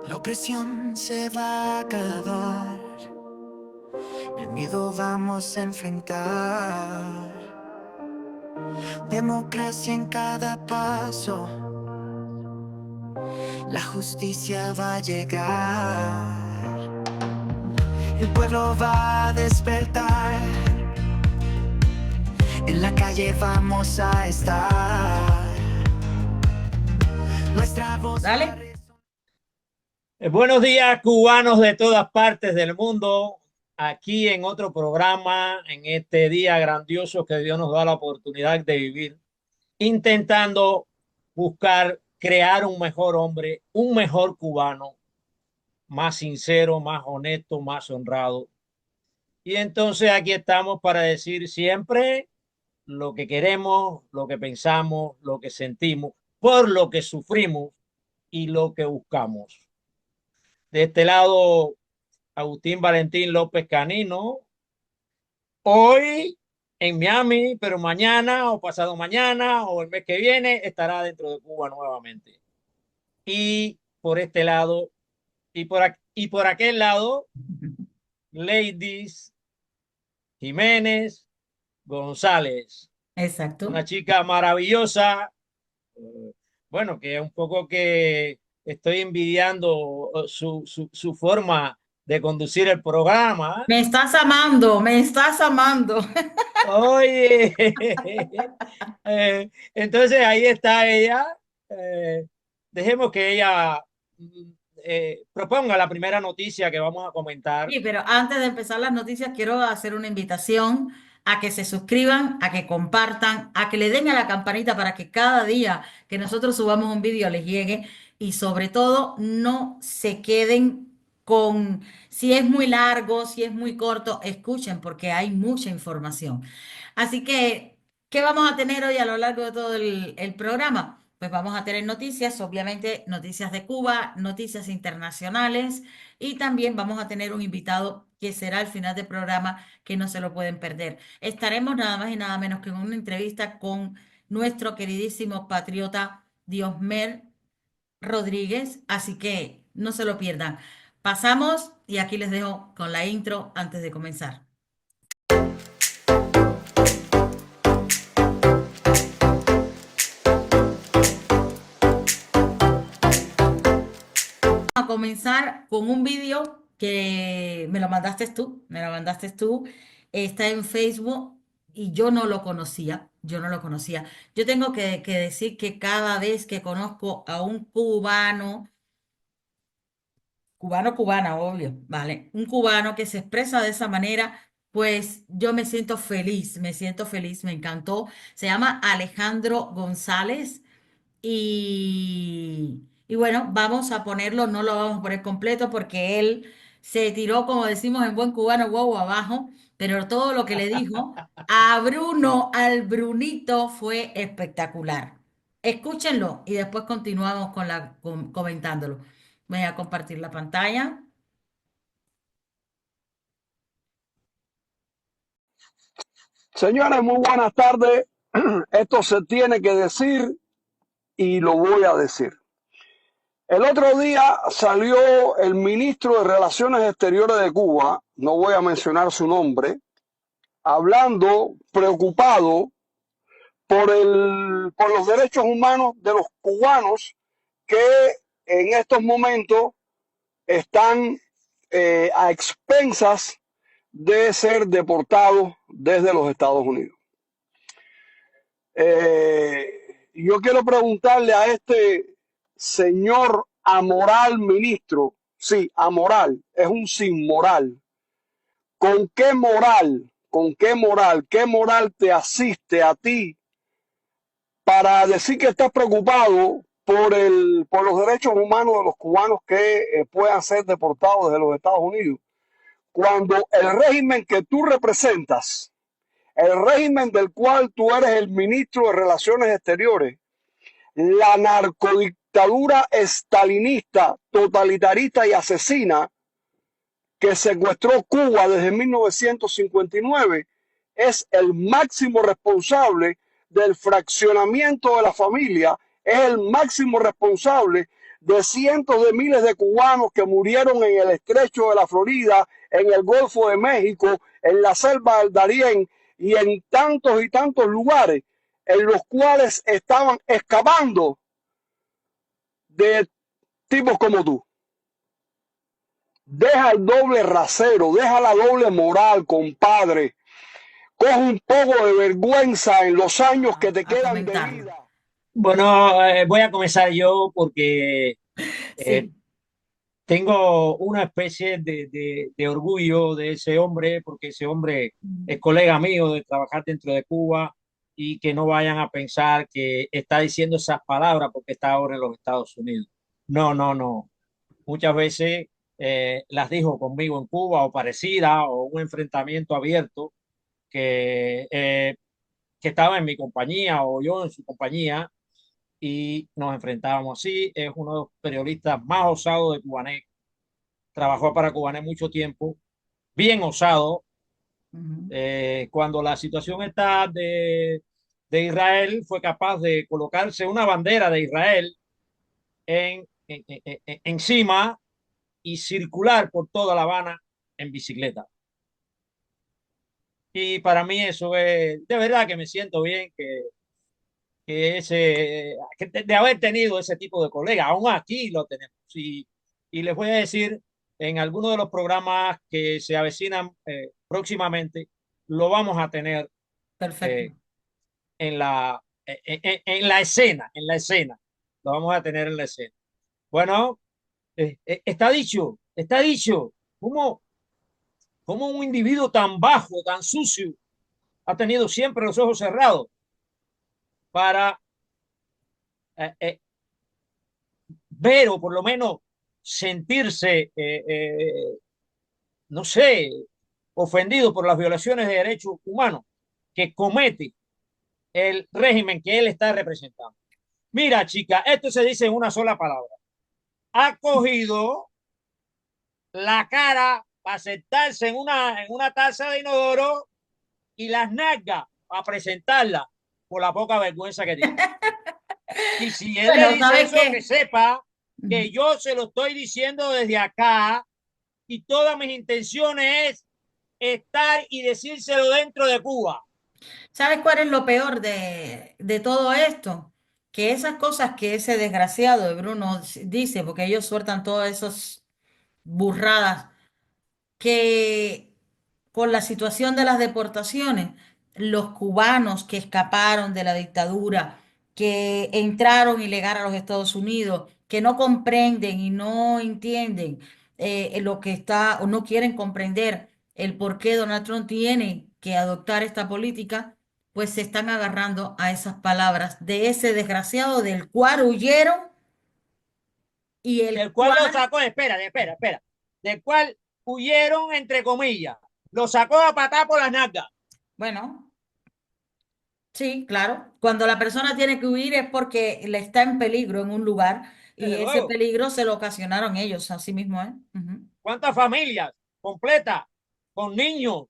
La opresión se va a acabar, el miedo vamos a enfrentar. Democracia en cada paso, la justicia va a llegar. El pueblo va a despertar, en la calle vamos a estar. Nuestra voz. Dale. Buenos días, cubanos de todas partes del mundo. Aquí en otro programa, en este día grandioso que Dios nos da la oportunidad de vivir, intentando buscar crear un mejor hombre, un mejor cubano, más sincero, más honesto, más honrado. Y entonces aquí estamos para decir siempre lo que queremos, lo que pensamos, lo que sentimos, por lo que sufrimos y lo que buscamos. De este lado, Agustín Valentín López Canino, hoy en Miami, pero mañana o pasado mañana o el mes que viene estará dentro de Cuba nuevamente. Y por este lado, y por aquel lado, Ladies Jiménez González, una Exacto. chica maravillosa, bueno, que es un poco que estoy envidiando su forma de conducir el programa. Me estás amando, me estás amando. Oye, entonces ahí está ella. Dejemos que ella proponga la primera noticia que vamos a comentar. Sí, pero antes de empezar las noticias, quiero hacer una invitación a que se suscriban, a que compartan, a que le den a la campanita para que cada día que nosotros subamos un vídeo les llegue y sobre todo no se queden con si es muy largo, si es muy corto, escuchen porque hay mucha información. Así que, ¿qué vamos a tener hoy a lo largo de todo el programa? Pues vamos a tener noticias, obviamente noticias de Cuba, noticias internacionales. Y también vamos a tener un invitado que será al final del programa que no se lo pueden perder. Estaremos nada más y nada menos que en una entrevista con nuestro queridísimo patriota Diosmer Rodríguez, así que no se lo pierdan. Pasamos y aquí les dejo con la intro antes de comenzar. A comenzar con un vídeo que me lo mandaste tú, está en Facebook y yo no lo conocía, yo no lo conocía. Yo tengo que decir que cada vez que conozco a un cubano, cubana, obvio, ¿vale? Un cubano que se expresa de esa manera, pues yo me siento feliz, me encantó. Se llama Alejandro González. Y bueno, vamos a ponerlo, no lo vamos a poner completo porque él se tiró, como decimos en buen cubano, guau abajo, pero todo lo que le dijo a Bruno, al Brunito, fue espectacular. Escúchenlo y después continuamos comentándolo. Voy a compartir la pantalla. Señores, muy buenas tardes. Esto se tiene que decir y lo voy a decir. El otro día salió el ministro de Relaciones Exteriores de Cuba, no voy a mencionar su nombre, hablando preocupado por los derechos humanos de los cubanos que en estos momentos están a expensas de ser deportados desde los Estados Unidos. Yo quiero preguntarle a este señor amoral ministro, sí, amoral, es un sin moral. ¿Con qué moral, qué moral te asiste a ti para decir que estás preocupado por los derechos humanos de los cubanos que puedan ser deportados desde los Estados Unidos? Cuando el régimen que tú representas, el régimen del cual tú eres el ministro de Relaciones Exteriores, la narcodictadura estalinista, totalitarista y asesina que secuestró Cuba desde 1959, es el máximo responsable del fraccionamiento de la familia, es el máximo responsable de cientos de miles de cubanos que murieron en el estrecho de la Florida, en el Golfo de México, en la selva del Darién y en tantos y tantos lugares en los cuales estaban escapando de tipos como tú. Deja el doble rasero, deja la doble moral, compadre. Coge un poco de vergüenza en los años que te A quedan de comentarlo. vida. Bueno, voy a comenzar yo porque Sí. tengo una especie de orgullo de ese hombre, porque ese hombre es colega mío de trabajar dentro de Cuba y que no vayan a pensar que está diciendo esas palabras porque está ahora en los Estados Unidos. No, no, no. Muchas veces las dijo conmigo en Cuba o parecida o un enfrentamiento abierto que estaba en mi compañía o yo en su compañía y nos enfrentábamos así. Es uno de los periodistas más osados de Cubanet. Trabajó para Cubanet mucho tiempo, bien osado. Ujú. Cuando la situación está de Israel, fue capaz de colocarse una bandera de Israel encima y circular por toda La Habana en bicicleta. Y para mí eso es, de verdad que me siento bien de haber tenido ese tipo de colegas. Aún aquí lo tenemos. Y les voy a decir, en algunos de los programas que se avecinan próximamente, lo vamos a tener Perfecto. eh, en la escena, lo vamos a tener en la escena. Bueno, está dicho. ¿Cómo un individuo tan bajo, tan sucio, ha tenido siempre los ojos cerrados para eh, eh, ver o por lo menos sentirse, no sé, ofendido por las violaciones de derechos humanos que comete el régimen que él está representando? Mira, chica, esto se dice en una sola palabra. Ha cogido la cara para sentarse en una taza de inodoro y las nalgas para presentarla por la poca vergüenza que tiene. Y si él le Bueno, dice ¿sabes eso, que qué? sepa que Ujú. yo se lo estoy diciendo desde acá y todas mis intenciones es estar y decírselo dentro de Cuba. ¿Sabes cuál es lo peor de todo esto? Que esas cosas que ese desgraciado de Bruno dice, porque ellos sueltan todas esas burradas, que con la situación de las deportaciones, los cubanos que escaparon de la dictadura, que entraron ilegal a los Estados Unidos, que no comprenden y no entienden lo que está, o no quieren comprender el por qué Donald Trump tiene que adoptar esta política, pues se están agarrando a esas palabras de ese desgraciado del cual huyeron y el Del cual lo cual, sacó, espera, del cual huyeron entre comillas, lo sacó a patar por las nalgas. bueno. Sí, claro. Cuando la persona tiene que huir es porque le está en peligro en un lugar y Desde ese luego, peligro se lo ocasionaron ellos, así mismo, ¿eh? Ujú. ¿cuántas familias completas con niños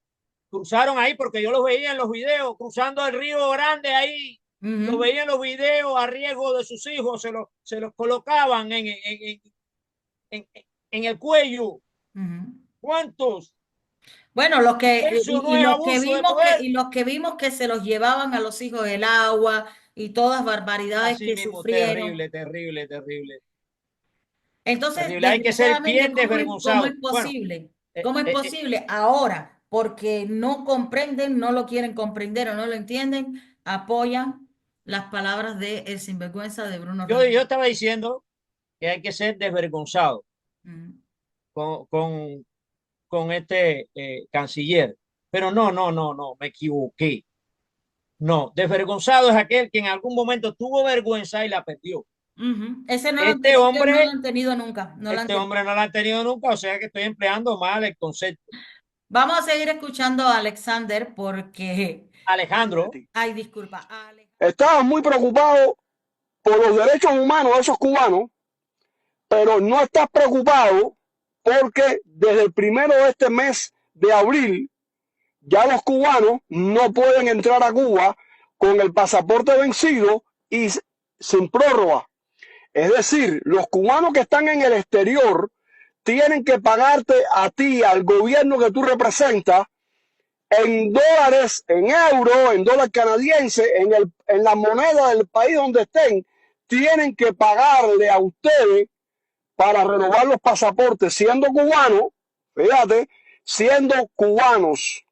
cruzaron ahí? Porque yo los veía en los videos, cruzando el río Grande ahí, los Ujú, veía en los videos a riesgo de sus hijos, se los colocaban en, en el cuello. ujú. ¿Cuántos? Bueno, los que Eso no es abuso de poder. los que vimos que se los llevaban a los hijos del agua y todas barbaridades Así que mismo, sufrieron. terrible, terrible, terrible, Entonces, terrible. Hay que ser desgraciadamente, bien cómo es desvergonzado. Bueno, posible? eh, ¿Cómo es eh, eh, posible ahora? Porque no comprenden, no lo quieren comprender o no lo entienden, apoyan las palabras de el sinvergüenza de Bruno yo Rodríguez. estaba diciendo que hay que ser desvergonzado Mm. con, con, con este canciller. Pero no, no, no, no, me equivoqué. No, desvergonzado es aquel que en algún momento tuvo vergüenza y la perdió. Ujú. Ese no lo, Este ellos no lo hombre, han tenido nunca, no lo han este tenido. hombre no la ha tenido nunca, o sea que estoy empleando mal el concepto. Vamos a seguir escuchando a Alexander porque, Alejandro, ay, disculpa, Estaban muy preocupados por los derechos humanos de esos cubanos, pero no estás preocupado porque desde el primero de este mes de abril ya los cubanos no pueden entrar a Cuba con el pasaporte vencido y sin prórroga. Es decir, los cubanos que están en el exterior tienen que pagarte a ti, al gobierno que tú representas, en dólares, en euros, en dólar canadiense, en la moneda del país donde estén, tienen que pagarle a ustedes para renovar los pasaportes siendo cubanos, fíjate, siendo cubanos.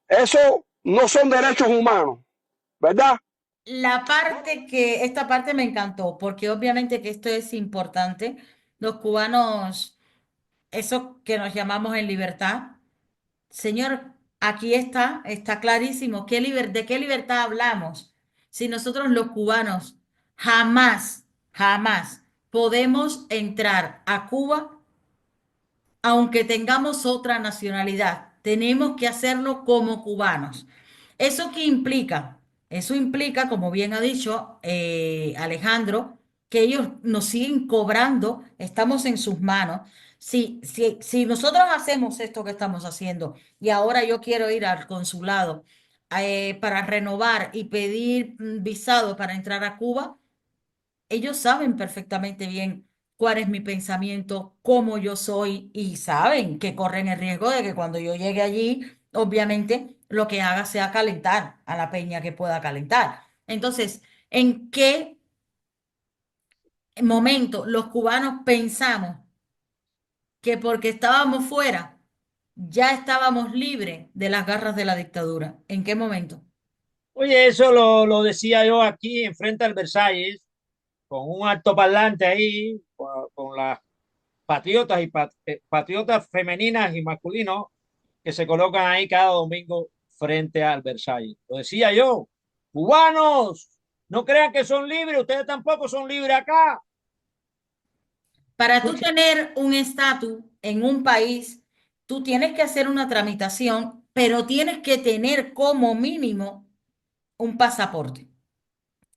Eso no son derechos humanos, ¿verdad? Esta parte me encantó, porque obviamente que esto es importante. Los cubanos, eso que nos llamamos en libertad, señor, aquí está clarísimo. ¿De qué libertad hablamos? Si nosotros los cubanos jamás podemos entrar a Cuba aunque tengamos otra nacionalidad, tenemos que hacerlo como cubanos. ¿Eso qué implica? Eso implica, como bien ha dicho Alejandro, que ellos nos siguen cobrando, estamos en sus manos. Si nosotros hacemos esto que estamos haciendo y ahora yo quiero ir al consulado para renovar y pedir visado para entrar a Cuba, ellos saben perfectamente bien cuál es mi pensamiento, cómo yo soy y saben que corren el riesgo de que cuando yo llegue allí, obviamente lo que haga sea calentar a la peña que pueda calentar. Entonces, ¿en qué momento los cubanos pensamos que porque estábamos fuera ya estábamos libres de las garras de la dictadura? ¿En qué momento? Oye, eso lo decía yo aquí enfrente al Versalles, con un altoparlante ahí, con las patriotas y patriotas femeninas y masculinos que se colocan ahí cada domingo frente al Versalles. Lo decía yo, cubanos, no crean que son libres, ustedes tampoco son libres acá. Para tú Porque, tener un estatus en un país, tú tienes que hacer una tramitación, pero tienes que tener como mínimo un pasaporte.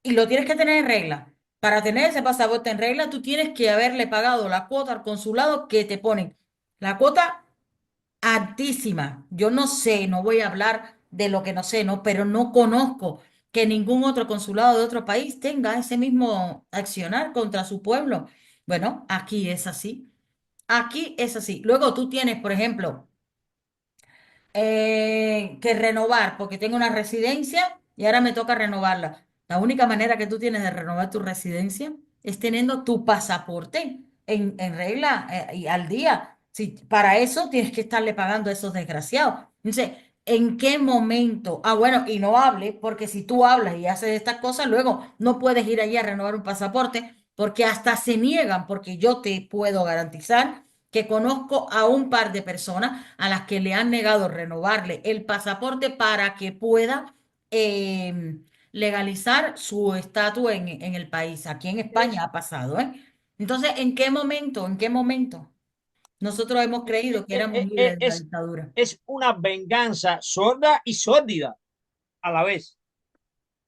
Y lo tienes que tener en regla. Para tener ese pasaporte en regla, tú tienes que haberle pagado la cuota al consulado que te ponen. La cuota altísima. Yo no sé, no voy a hablar de lo que no sé, ¿no? Pero no conozco que ningún otro consulado de otro país tenga ese mismo accionar contra su pueblo. Bueno, aquí es así. Aquí es así. Luego tú tienes, por ejemplo, que renovar, porque tengo una residencia y ahora me toca renovarla. La única manera que tú tienes de renovar tu residencia es teniendo tu pasaporte en regla y al día. Si, para eso tienes que estarle pagando a esos desgraciados. Entonces, ¿en qué momento? Ah, bueno, y no hable, porque si tú hablas y haces estas cosas, luego no puedes ir allí a renovar un pasaporte, porque hasta se niegan, porque yo te puedo garantizar que conozco a un par de personas a las que le han negado renovarle el pasaporte para que pueda legalizar su estatus en el país. Aquí en España es, ha pasado, ¿eh? Entonces, ¿en qué momento? ¿En qué momento? Nosotros hemos creído que éramos libres de la dictadura. es una venganza sorda y sórdida a la vez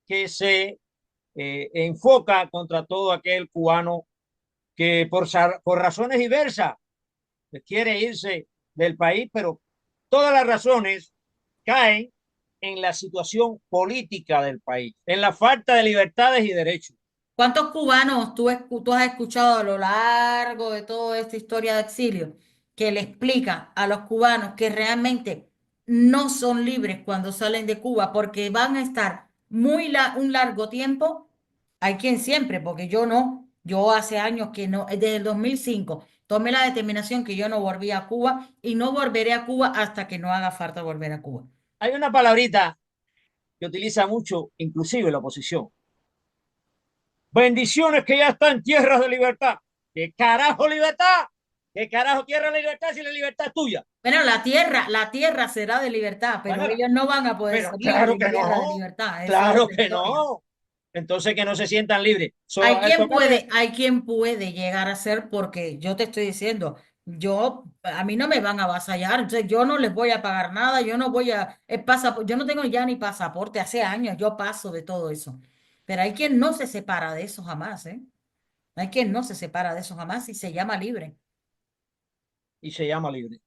que se enfoca contra todo aquel cubano que por razones diversas quiere irse del país, pero todas las razones caen en la situación política del país, en la falta de libertades y derechos. ¿Cuántos cubanos tú has escuchado a lo largo de toda esta historia de exilio que le explica a los cubanos que realmente no son libres cuando salen de Cuba porque van a estar un largo tiempo? Hay quien siempre, porque yo no. Yo hace años que no, desde el 2005 tomé la determinación que yo no volví a Cuba y no volveré a Cuba hasta que no haga falta volver a Cuba. Hay una palabrita que utiliza mucho, inclusive la oposición. Bendiciones que ya está en tierras de libertad. ¿Qué carajo libertad? ¿Qué carajo tierra de libertad si la libertad es tuya? Bueno, la tierra será de libertad, pero Bueno, ellos no van a poder pero ser libres claro en que tierra de no, libertad. Esa es claro otra que historia. no. Entonces que no se sientan libres. Tócate. Hay quien puede llegar a ser, porque yo te estoy diciendo, a mí no me van a avasallar, entonces yo no les voy a pagar nada, yo no voy a, yo no tengo ya ni pasaporte, hace años yo paso de todo eso. Pero hay quien no se separa de eso jamás, ¿eh? Hay quien no se separa de eso jamás y se llama libre. Y se llama libre.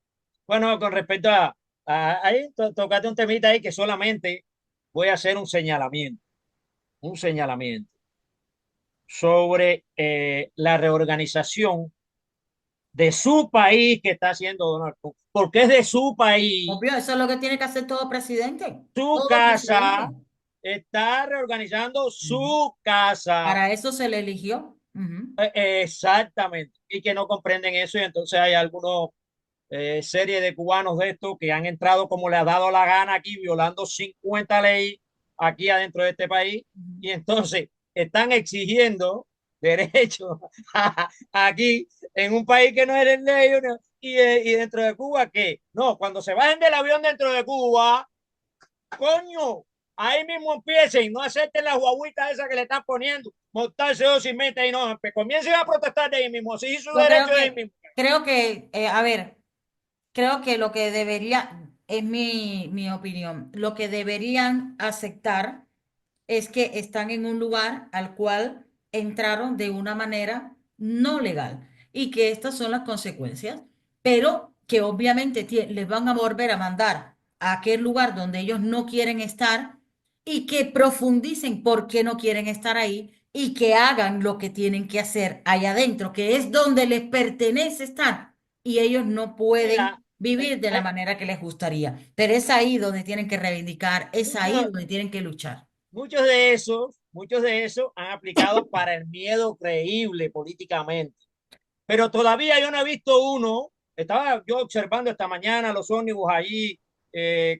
Bueno, con respecto a ahí, tocate un temita ahí que solamente voy a hacer un señalamiento, un señalamiento. sobre la reorganización de su país que está haciendo Donald Trump, porque es de su país, Obvio, eso es lo que tiene que hacer todo presidente. su Todo presidente. casa, está reorganizando Ujú. su casa. Para eso se le eligió. Ujú. Exactamente, y que no comprenden eso, y entonces hay algunos serie de cubanos de estos que han entrado como le ha dado la gana aquí, violando 50 leyes aquí adentro de este país, Ujú. y entonces están exigiendo derechos aquí en un país que no es ley, y dentro de Cuba que no, cuando se bajen del avión dentro de Cuba, coño, ahí mismo empiecen, no acepten las guaguitas esas que le están poniendo, montarse dos y meta y no, pues comiencen a protestar de ahí mismo, sí, su Yo derecho de ahí mismo. creo que, a ver, creo que lo que debería, es mi opinión, lo que deberían aceptar es que están en un lugar al cual entraron de una manera no legal y que estas son las consecuencias, pero que obviamente les van a volver a mandar a aquel lugar donde ellos no quieren estar y que profundicen por qué no quieren estar ahí y que hagan lo que tienen que hacer allá adentro, que es donde les pertenece estar y ellos no Mira, pueden eh, vivir de la eh, manera que les gustaría. Pero es ahí donde tienen que reivindicar, es ahí muchos, donde tienen que luchar. muchos de esos han aplicado para el miedo creíble políticamente. Pero todavía yo no he visto uno. Estaba yo observando esta mañana los ómnibus allí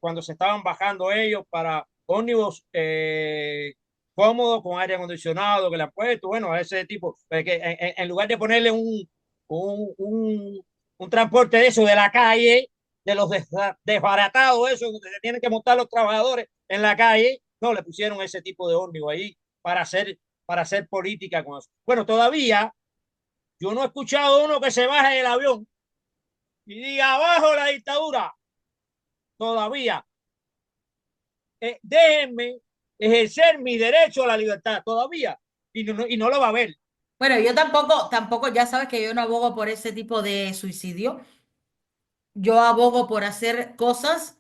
cuando se estaban bajando ellos para ómnibus cómodos con aire acondicionado que le han puesto. Bueno, a ese tipo, que en lugar de ponerle un, un, un transporte de eso de la calle, de los desbaratados, eso, donde se tienen que montar los trabajadores en la calle, no le pusieron ese tipo de ómnibus ahí para hacer política con eso. Bueno, todavía yo no he escuchado uno que se baje del avión y diga abajo la dictadura. Todavía. Déjenme ejercer mi derecho a la libertad. Todavía. Y no lo va a ver. Bueno, yo tampoco, ya sabes que yo no abogo por ese tipo de suicidio. Yo abogo por hacer cosas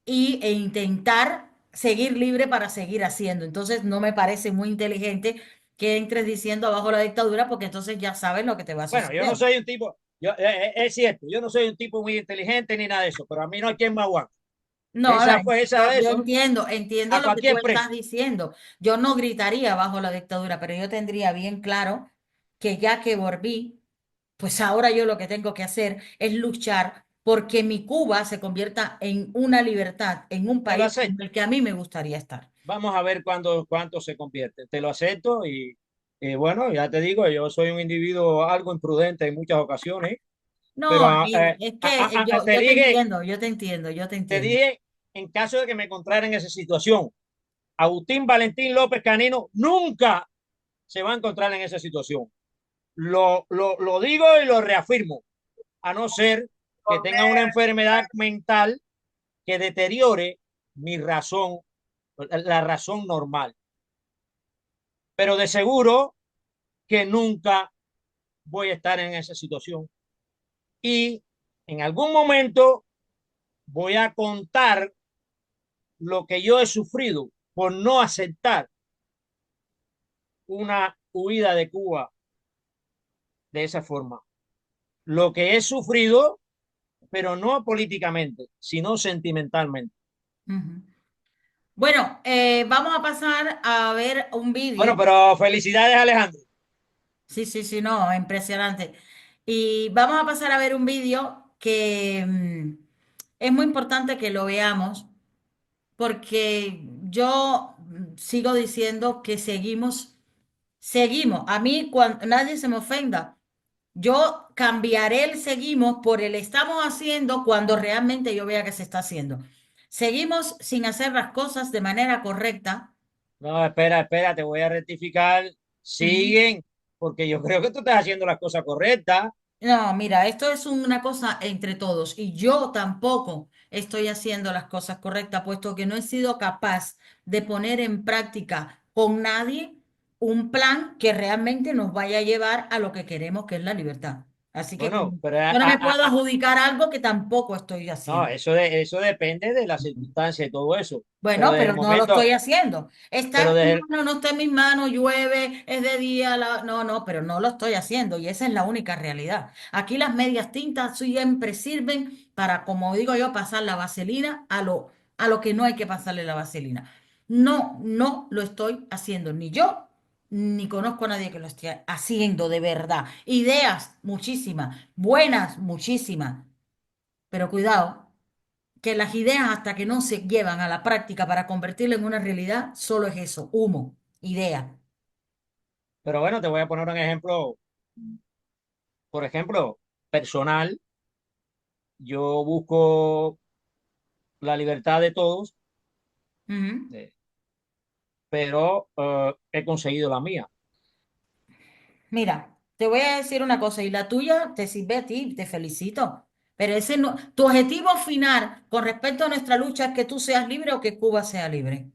e intentar seguir libre para seguir haciendo. Entonces, no me parece muy inteligente que entres diciendo abajo la dictadura, porque entonces ya sabes lo que te va a Bueno, yo no suceder. soy un tipo, es cierto, yo no soy un tipo muy inteligente ni nada de eso, pero a mí no hay quien me aguante. No, no, Esa fue esa de yo eso entiendo a lo que tú cualquier estás precio. diciendo. Yo no gritaría bajo la dictadura, pero yo tendría bien claro que ya que volví, pues ahora yo lo que tengo que hacer es luchar porque mi Cuba se convierta en una libertad, en un Te lo país en acepto. el que a mí me gustaría estar. Vamos a ver cuánto se convierte. Te lo acepto y bueno, ya te digo, yo soy un individuo algo imprudente en muchas ocasiones, pero No, es que yo te entiendo, yo te entiendo, yo te te entiendo. dije, en caso de que me encontrara en esa situación, Agustín Valentín López Canino nunca se va a encontrar en esa situación. Lo digo y lo reafirmo, a no ser que tenga una enfermedad mental que deteriore mi razón, la razón normal. Pero de seguro que nunca voy a estar en esa situación. Y en algún momento voy a contar lo que yo he sufrido por no aceptar una huida de Cuba de esa forma. Lo que he sufrido, pero no políticamente, sino sentimentalmente. Ujú. Bueno, vamos a pasar a ver un Bueno, vídeo. pero felicidades, Alejandro. Sí, sí, sí, no, impresionante. Y vamos a pasar a ver un vídeo que es muy importante que lo veamos porque yo sigo diciendo que seguimos. A mí, cuando nadie se me ofenda, yo cambiaré el seguimos por el estamos haciendo cuando realmente yo vea que se está haciendo. Seguimos sin hacer las cosas de manera correcta. No, espera, te voy a rectificar. Ujú. Siguen, porque yo creo que tú estás haciendo las cosas correctas. No, mira, esto es una cosa entre todos y yo tampoco estoy haciendo las cosas correctas, puesto que no he sido capaz de poner en práctica con nadie un plan que realmente nos vaya a llevar a lo que queremos, que es la libertad. Así que Bueno, pero yo no me puedo adjudicar algo que tampoco estoy no, haciendo. eso depende de las circunstancias y todo eso. Pero Bueno, desde pero el no lo estoy momento, haciendo. Está pero en mis desde el- manos, no está en mis manos, llueve, es de día, no, no, pero no lo estoy haciendo y esa es la única realidad. Aquí las medias tintas siempre sirven para, como digo yo, pasar la vaselina a lo que no hay que pasarle la vaselina. No, no lo estoy haciendo, ni yo, ni conozco a nadie que lo esté haciendo de verdad. Ideas, muchísimas, buenas, muchísimas, pero cuidado que las ideas hasta que no se llevan a la práctica para convertirla en una realidad, solo es eso, humo, idea. pero bueno, te voy a poner un ejemplo, por ejemplo, personal. Yo busco la libertad de todos, Ujú. eh, pero he conseguido la mía. Mira, te voy a decir una cosa y la tuya te sirve a ti, te felicito. Pero ese no, tu objetivo final con respecto a nuestra lucha es que tú seas libre o que Cuba sea libre.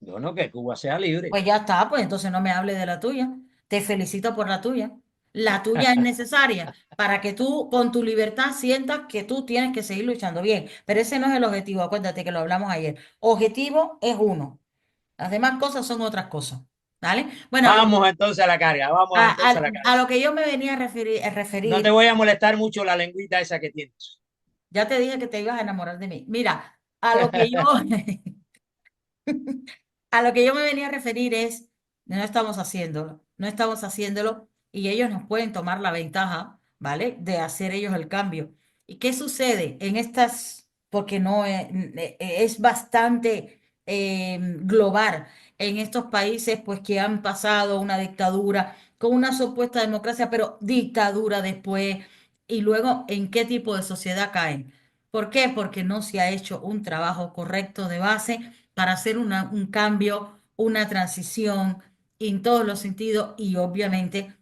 Yo no que Cuba sea libre. Pues ya está, pues entonces no me hables de la tuya. Te felicito por la tuya. La tuya es necesaria para que tú con tu libertad sientas que tú tienes que seguir luchando bien. Pero ese no es el objetivo, acuérdate que lo hablamos ayer. Objetivo es uno. Las demás cosas son otras cosas. ¿Vale? Bueno, Vamos entonces a la carga, vamos entonces a la carga. a lo que yo me venía a No te referir, voy a molestar mucho la lengüita esa que tienes. ya te dije que te ibas a enamorar de mí. Mira, a lo que yo, a lo que yo me venía a referir es, no estamos haciéndolo, no estamos haciéndolo y ellos nos pueden tomar la ventaja, ¿vale? De hacer ellos el cambio. ¿Y qué sucede en estas? Porque no es bastante global en estos países, pues que han pasado una dictadura con una supuesta democracia, pero dictadura después, y luego en qué tipo de sociedad caen. ¿Por qué? Porque no se ha hecho un trabajo correcto de base para hacer un cambio, una transición en todos los sentidos y obviamente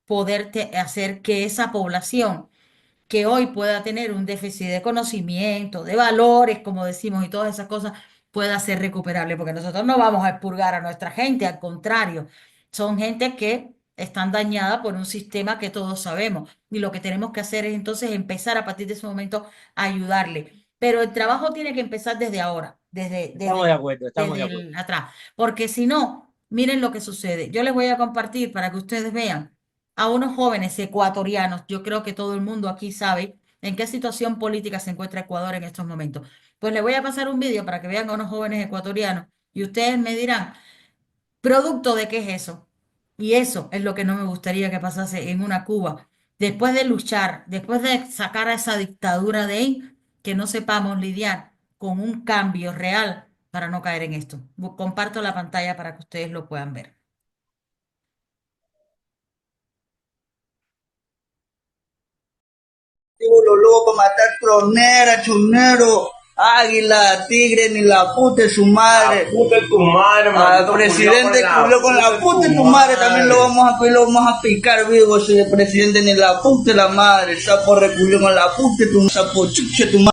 poderte hacer que esa población que hoy pueda tener un déficit de conocimiento, de valores, como decimos, y todas esas cosas, pueda ser recuperable, porque nosotros no vamos a expurgar a nuestra gente, al contrario, son gente que están dañada por un sistema que todos sabemos, y lo que tenemos que hacer es entonces empezar a partir de ese momento a ayudarle. Pero el trabajo tiene que empezar desde ahora, Estamos de acuerdo, estamos de desde acuerdo. atrás, porque si no, miren lo que sucede. Yo les voy a compartir para que ustedes vean a unos jóvenes ecuatorianos. Yo creo que todo el mundo aquí sabe en qué situación política se encuentra Ecuador en estos momentos. Pues les voy a pasar un vídeo para que vean a unos jóvenes ecuatorianos y ustedes me dirán, ¿producto de qué es eso? Y eso es lo que no me gustaría que pasase en una Cuba. Después de luchar, después de sacar a esa dictadura de ahí, que no sepamos lidiar con un cambio real para no caer en esto. Comparto la pantalla para que ustedes lo puedan ver. Los locos, matar tronera, chunero, águila, tigre, ni la puta de su madre. La puta de tu madre, al presidente culió con la puta de tu madre, también lo vamos a picar vivo si el presidente ni la puta de la madre, sapo reculió con la puta de tu sapo chuche tu madre.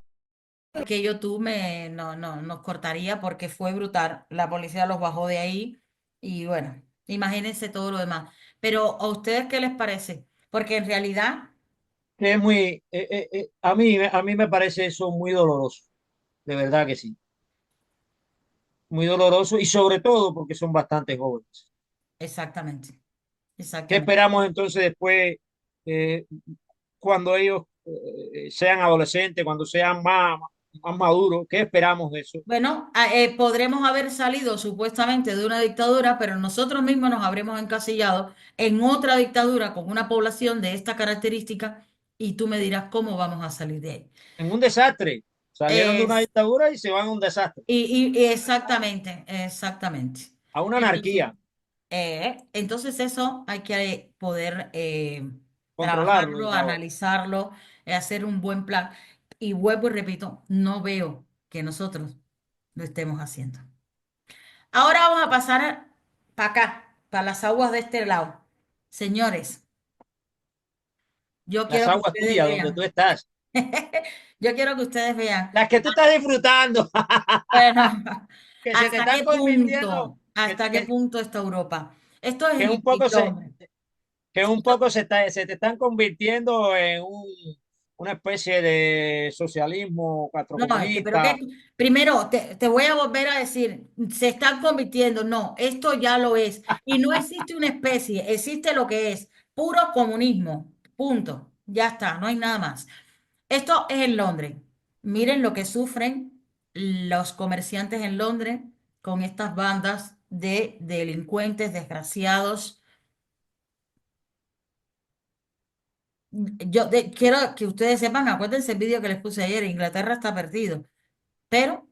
Que YouTube nos cortaría porque fue brutal. La policía los bajó de ahí y bueno, imagínense todo lo demás. Pero ¿a ustedes qué les parece? Porque en realidad, Que es a mí me parece eso muy doloroso, de verdad que sí, muy doloroso y sobre todo porque son bastante jóvenes. exactamente, ¿Qué exactamente. esperamos entonces después eh, cuando ellos sean adolescentes, cuando sean más maduros? ¿Qué esperamos de eso? Bueno, podremos haber salido supuestamente de una dictadura, pero nosotros mismos nos habremos encasillado en otra dictadura con una población de esta característica y tú me dirás cómo vamos a salir de ahí. En un desastre. Salieron de una Es, dictadura y se van a un desastre, y exactamente, exactamente. a una Entonces, anarquía, entonces eso hay que poder controlarlo trabajarlo, desde ahora. analizarlo, hacer un buen plan. Y vuelvo y repito, no veo que nosotros lo estemos haciendo. Ahora vamos a pasar para acá, para las aguas de este lado. Señores, yo Las quiero que aguas ustedes tuyas, donde tú vean. estás, Yo quiero que ustedes vean. las que tú estás disfrutando, Bueno, que se te están convirtiendo, hasta qué punto está Europa? Esto es que el un poco idioma. que un poco se te están convirtiendo en una especie de socialismo No, pero cuatrocomunista. que primero te voy a volver a decir, se están convirtiendo, no, esto ya lo es. Y no existe una especie, existe lo que es, puro comunismo, punto. Ya está, no hay nada más. Esto es en Londres. Miren lo que sufren los comerciantes en Londres con estas bandas de delincuentes desgraciados. Quiero que ustedes sepan, acuérdense el vídeo que les puse ayer, Inglaterra está perdido, pero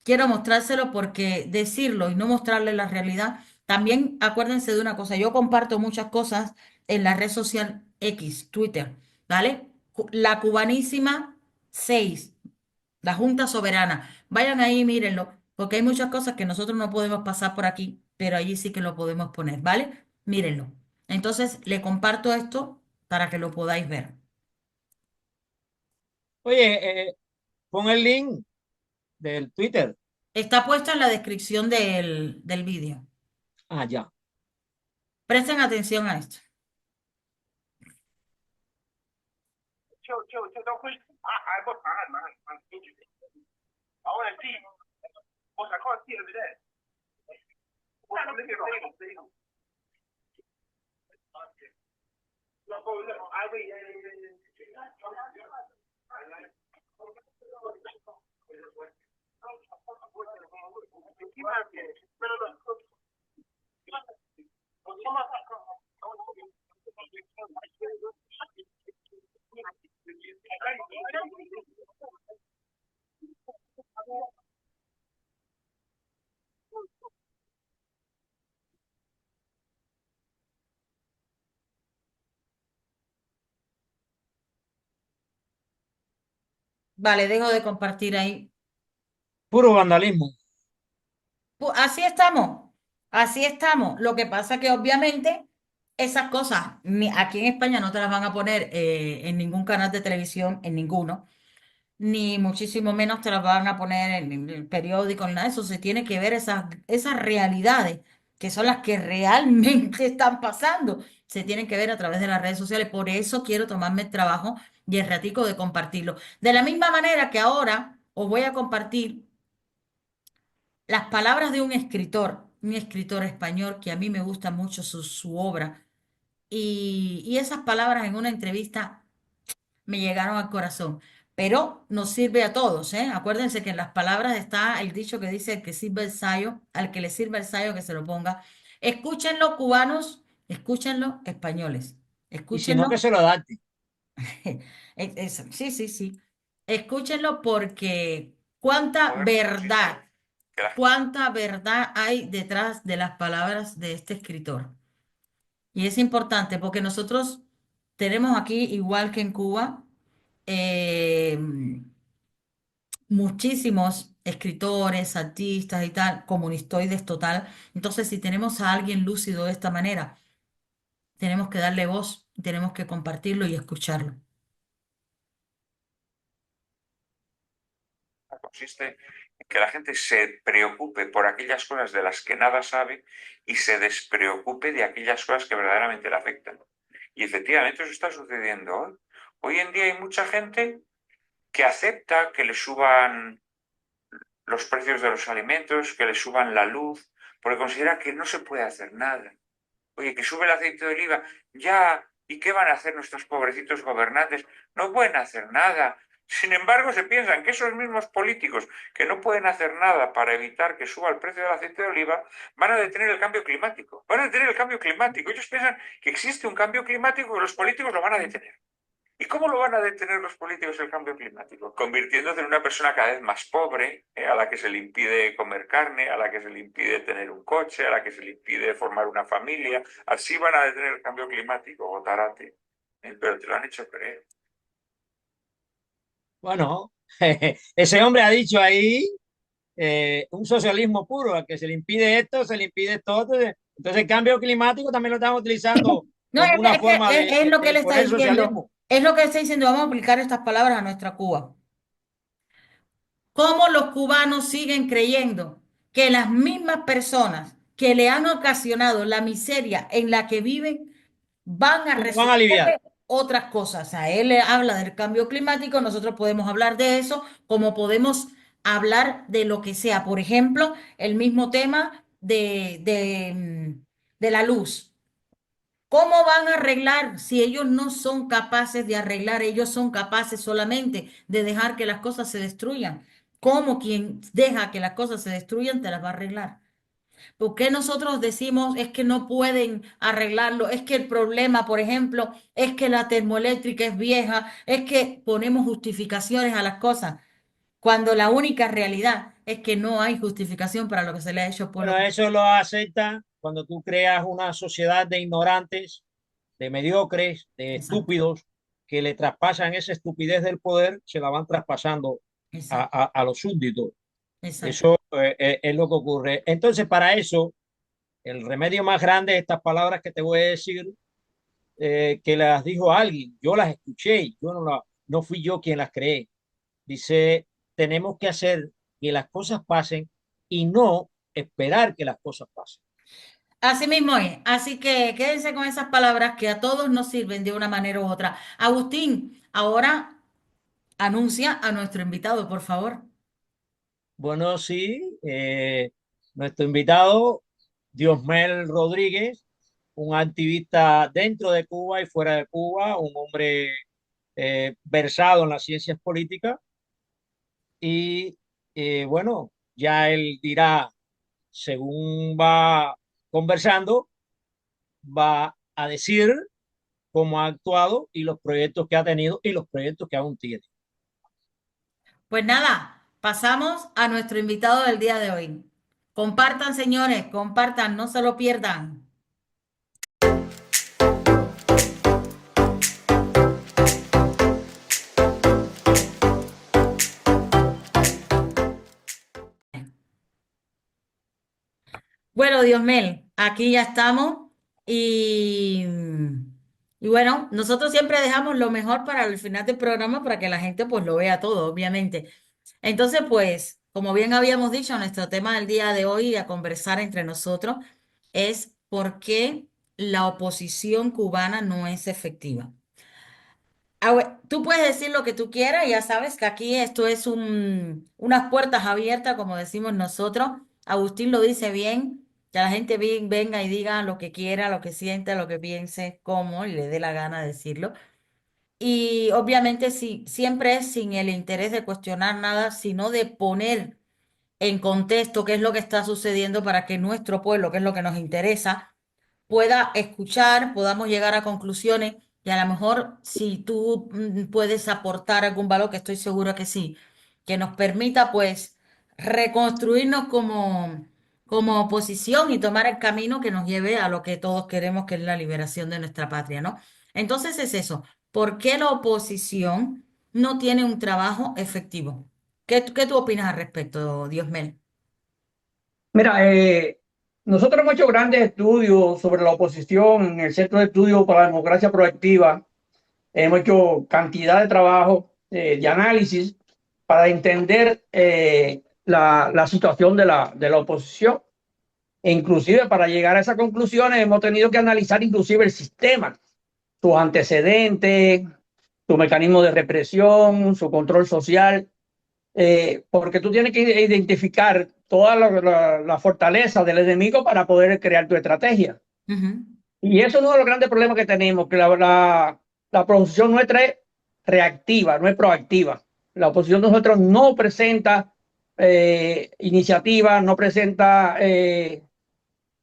quiero mostrárselo porque decirlo y no mostrarle la realidad, también acuérdense de una cosa, yo comparto muchas cosas en la red social X, Twitter, ¿vale? La cubanísima 6, la Junta Soberana. Vayan ahí y mírenlo, porque hay muchas cosas que nosotros no podemos pasar por aquí, pero allí sí que lo podemos poner, ¿vale? Mírenlo. Entonces, le comparto esto para que lo podáis ver. Oye, pon el link del Twitter. Está puesto en la descripción del vídeo. Ah, ya. Presten atención a esto. Vale, dejo de compartir ahí. Puro vandalismo. Así estamos, así estamos. Lo que pasa que obviamente esas cosas aquí en España no te las van a poner en ningún canal de televisión, en ninguno, ni muchísimo menos te las van a poner en el periódico, en nada de eso. Se tiene que ver esas realidades que son las que realmente están pasando. Se tienen que ver a través de las redes sociales. Por eso quiero tomarme el trabajo y el ratico de compartirlo. De la misma manera que ahora os voy a compartir las palabras de un escritor español que a mí me gusta mucho su obra. Y esas palabras en una entrevista me llegaron al corazón. Pero nos sirve a todos, ¿eh? Acuérdense que en las palabras está el dicho que dice, el que sirve el sayo, al que le sirva el sayo que se lo ponga. Escúchenlo, cubanos, escúchenlo, españoles. Y si no, que Escúchenlo. se lo date. Sí, sí, sí. Escúchenlo porque cuánta verdad hay detrás de las palabras de este escritor. Y es importante porque nosotros tenemos aquí, igual que en Cuba, eh, muchísimos escritores, artistas y tal, comunistoides total. Entonces, si tenemos a alguien lúcido de esta manera, tenemos que darle voz, tenemos que compartirlo y escucharlo. Consiste en que la gente se preocupe por aquellas cosas de las que nada sabe y se despreocupe de aquellas cosas que verdaderamente le afectan. Y efectivamente eso está sucediendo hoy. Hoy en día hay mucha gente que acepta que le suban los precios de los alimentos, que le suban la luz, porque considera que no se puede hacer nada. Oye, que sube el aceite de oliva, ya, ¿y qué van a hacer nuestros pobrecitos gobernantes? No pueden hacer nada. Sin embargo, se piensan que esos mismos políticos que no pueden hacer nada para evitar que suba el precio del aceite de oliva, van a detener el cambio climático. Van a detener el cambio climático. Ellos piensan que existe un cambio climático y que los políticos lo van a detener. ¿Y cómo lo van a detener los políticos el cambio climático? Convirtiéndose en una persona cada vez más pobre, a la que se le impide comer carne, a la que se le impide tener un coche, a la que se le impide formar una familia. Así van a detener el cambio climático, Gotarate. Pero te lo han hecho creer. Bueno, ese hombre ha dicho ahí un socialismo puro, al que se le impide esto, se le impide esto otro. Entonces el cambio climático también lo están utilizando No, como una es que forma es lo que de él está imponer diciendo. socialismo. Es lo que él está diciendo. Vamos a aplicar estas palabras a nuestra Cuba. ¿Cómo los cubanos siguen creyendo que las mismas personas que le han ocasionado la miseria en la que viven van a ¿Cómo van a aliviar? resolver otras cosas. O sea, él habla del cambio climático, nosotros podemos hablar de eso, como podemos hablar de lo que sea. Por ejemplo, el mismo tema de la luz. ¿Cómo van a arreglar si ellos no son capaces de arreglar? Ellos son capaces solamente de dejar que las cosas se destruyan. ¿Cómo quien deja que las cosas se destruyan te las va a arreglar? ¿Por qué nosotros decimos es que no pueden arreglarlo? Es que el problema, por ejemplo, es que la termoeléctrica es vieja, es que ponemos justificaciones a las cosas, cuando la única realidad es que no hay justificación para lo que se le ha hecho al pueblo. Bueno, eso lo acepta cuando tú creas una sociedad de ignorantes, de mediocres, de Exacto, estúpidos, que le traspasan esa estupidez del poder, se la van traspasando exacto, a los súbditos. exacto. Eso es lo que ocurre. Entonces, para eso, el remedio más grande, estas palabras que te voy a decir, que las dijo alguien, yo las escuché, no fui yo quien las creé. Dice, tenemos que hacer que las cosas pasen y no esperar que las cosas pasen. Así mismo es. Así que quédense con esas palabras que a todos nos sirven de una manera u otra. Agustín, ahora anuncia a nuestro invitado, por favor. Bueno, sí, nuestro invitado, Diosmel Rodríguez, un activista dentro de Cuba y fuera de Cuba, un hombre versado en las ciencias políticas y bueno, ya él dirá, según va conversando, va a decir cómo ha actuado y los proyectos que ha tenido y los proyectos que aún tiene. Pues nada, pasamos a nuestro invitado del día de hoy. Compartan, señores, compartan, no se lo pierdan. Bueno, Diosmel, aquí ya estamos y, y bueno, nosotros siempre dejamos lo mejor para el final del programa para que la gente pues lo vea todo, obviamente. Entonces, pues, como bien habíamos dicho, nuestro tema del día de hoy a conversar entre nosotros es por qué la oposición cubana no es efectiva. Tú puedes decir lo que tú quieras, ya sabes que aquí esto es unas puertas abiertas, como decimos nosotros. Agustín lo dice bien, que la gente venga y diga lo que quiera, lo que sienta, lo que piense, cómo y le dé la gana de decirlo. Y obviamente sí, siempre es sin el interés de cuestionar nada, sino de poner en contexto qué es lo que está sucediendo para que nuestro pueblo, que es lo que nos interesa, pueda escuchar, podamos llegar a conclusiones y a lo mejor si tú puedes aportar algún valor, que estoy seguro que sí, que nos permita pues reconstruirnos como oposición y tomar el camino que nos lleve a lo que todos queremos, que es la liberación de nuestra patria, ¿no? Entonces es eso. ¿Por qué la oposición no tiene un trabajo efectivo? ¿Qué tú opinas al respecto, Diosmel? Mira, nosotros hemos hecho grandes estudios sobre la oposición en el Centro de Estudios para la Democracia Proactiva. Hemos hecho cantidad de trabajo de análisis para entender la situación de la oposición. E inclusive para llegar a esas conclusiones hemos tenido que analizar inclusive el sistema, sus antecedentes, su mecanismo de represión, su control social. Porque tú tienes que identificar toda la fortaleza del enemigo para poder crear tu estrategia. Ujú, Y eso es uno de los grandes problemas que tenemos, que la oposición nuestra es reactiva, no es proactiva. La oposición de nosotros no presenta iniciativas, no presenta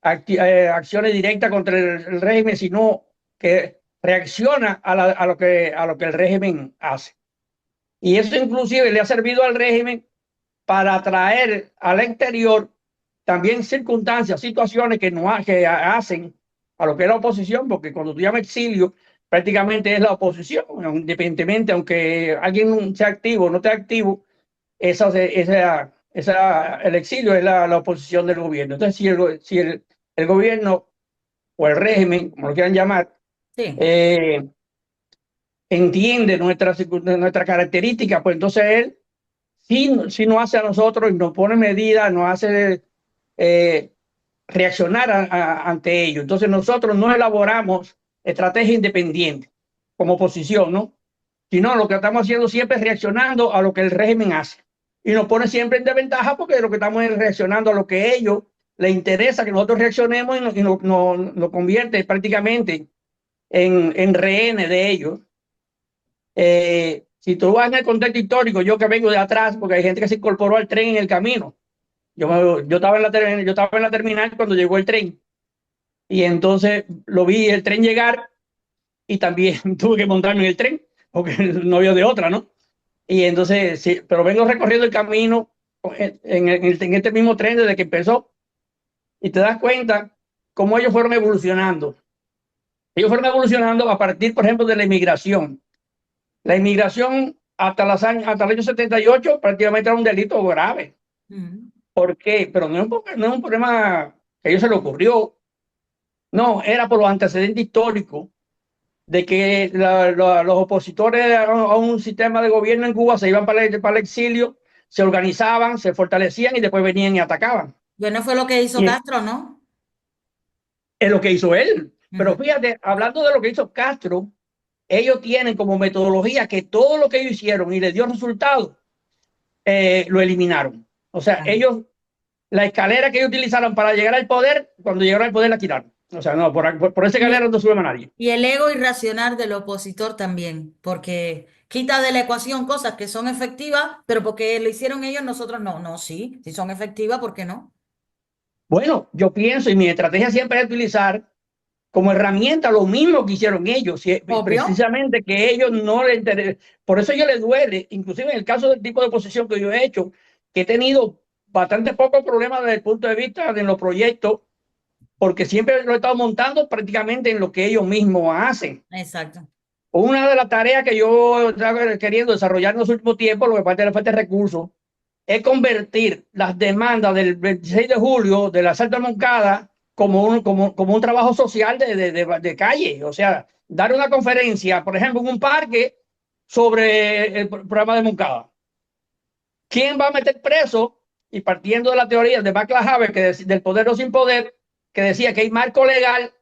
acciones directas contra el régimen, sino que reacciona a lo que el régimen hace. Y eso inclusive le ha servido al régimen para atraer al exterior también circunstancias, situaciones que hacen a lo que es la oposición, porque cuando tú llamas exilio, prácticamente es la oposición, independientemente, aunque alguien sea activo o no esté activo, el exilio es la oposición del gobierno. Entonces, si el gobierno o el régimen, como lo quieran llamar, sí. entiende nuestra característica, pues entonces él sí nos hace a nosotros y nos pone medidas, nos hace reaccionar ante ello. Entonces nosotros no elaboramos estrategia independiente, como oposición, ¿no? Sino lo que estamos haciendo siempre es reaccionando a lo que el régimen hace. Y nos pone siempre en desventaja porque lo que estamos es reaccionando a lo que a ellos les interesa que nosotros reaccionemos y nos convierte prácticamente en rehenes de ellos. Si tú vas en el contexto histórico, yo que vengo de atrás, porque hay gente que se incorporó al tren en el camino. Yo estaba en la terminal cuando llegó el tren. Y entonces lo vi el tren llegar y también tuve que montarme en el tren porque no había de otra, ¿no? Y entonces, sí, pero vengo recorriendo el camino en este mismo tren desde que empezó y te das cuenta cómo ellos fueron evolucionando. Ellos fueron evolucionando a partir, por ejemplo, de la inmigración. La inmigración hasta el año 78 prácticamente era un delito grave. ¿Por qué? Pero no es un problema que a ellos se le ocurrió. No, era por los antecedentes históricos de que los opositores a un sistema de gobierno en Cuba se iban para el exilio, se organizaban, se fortalecían y después venían y atacaban. Bueno, fue lo que hizo Y Castro, ¿no? es lo que hizo él. Pero fíjate, hablando de lo que hizo Castro, ellos tienen como metodología que todo lo que ellos hicieron y les dio resultados, lo eliminaron. O sea, ellos, la escalera que ellos utilizaron para llegar al poder, cuando llegaron al poder la tiraron. O sea, no, por esa escalera no sube a nadie. Y el ego irracional del opositor también, porque quita de la ecuación cosas que son efectivas, pero porque lo hicieron ellos, nosotros no. No, sí, si son efectivas, ¿por qué no? Bueno, yo pienso, y mi estrategia siempre es utilizar como herramienta lo mismo que hicieron ellos, precisamente que ellos no les interesa. Por eso yo les duele, inclusive en el caso del tipo de oposición que yo he hecho, que he tenido bastante pocos problemas desde el punto de vista de los proyectos, porque siempre lo he estado montando prácticamente en lo que ellos mismos hacen. Exacto. Una de las tareas que yo estaba queriendo desarrollar en los últimos tiempos, lo que pasa es la falta de recursos, es convertir las demandas del 26 de julio del asalto a Moncada como un trabajo social de calle. O sea, dar una conferencia, por ejemplo, en un parque sobre el programa de Moncada. ¿Quién va a meter preso? Y partiendo de la teoría de Václav Havel, del poder o sin poder, que decía que hay marco legal,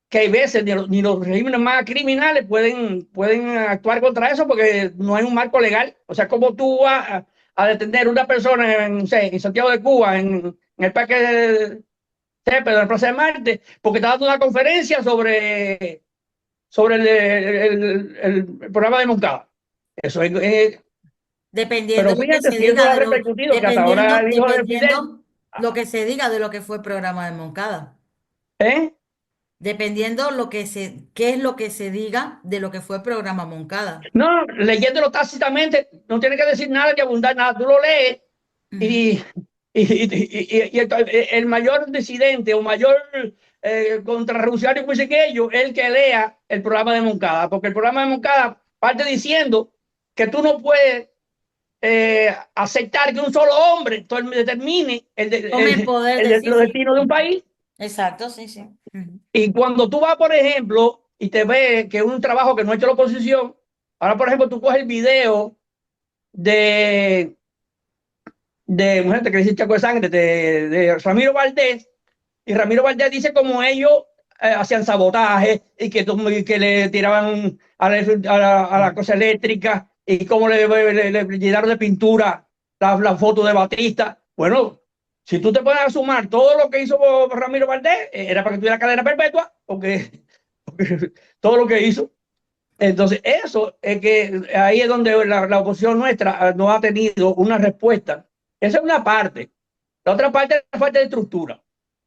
que hay veces ni los regímenes más criminales pueden actuar contra eso porque no hay un marco legal. O sea, ¿cómo tú vas a detener a una persona en Santiago de Cuba, en el parque de Tepe, en la Plaza de Marte, porque está dando una conferencia sobre el programa de Moncada? Eso es Dependiendo pero de lo que fíjate, se si eso diga ha de lo, repercutido, que hasta ahora el hijo de Fidel, dependiendo lo que se diga de lo que fue el programa de Moncada. Dependiendo qué es lo que se diga de lo que fue el programa Moncada. No, leyéndolo tácitamente, no tiene que decir nada ni abundar nada. Tú lo lees y el mayor disidente o mayor contrarrevolucionario que dice que ellos es el que lea el programa de Moncada, porque el programa de Moncada parte diciendo que tú no puedes aceptar que un solo hombre determine los destinos de un país. Exacto, sí, sí. Y cuando tú vas, por ejemplo, y te ves que es un trabajo que no ha hecho la oposición, ahora, por ejemplo, tú coges el video de gente que dice Chaco de Sangre, de Ramiro Valdés, y Ramiro Valdés dice como ellos hacían sabotaje y que le tiraban a la cosa eléctrica y cómo le llenaron de pintura la foto de Batista. Bueno, si tú te pones a sumar todo lo que hizo Ramiro Valdés, era para que tuviera cadena perpetua, porque todo lo que hizo. Entonces, eso es que ahí es donde la oposición nuestra no ha tenido una respuesta. Esa es una parte. La otra parte es la falta de estructura.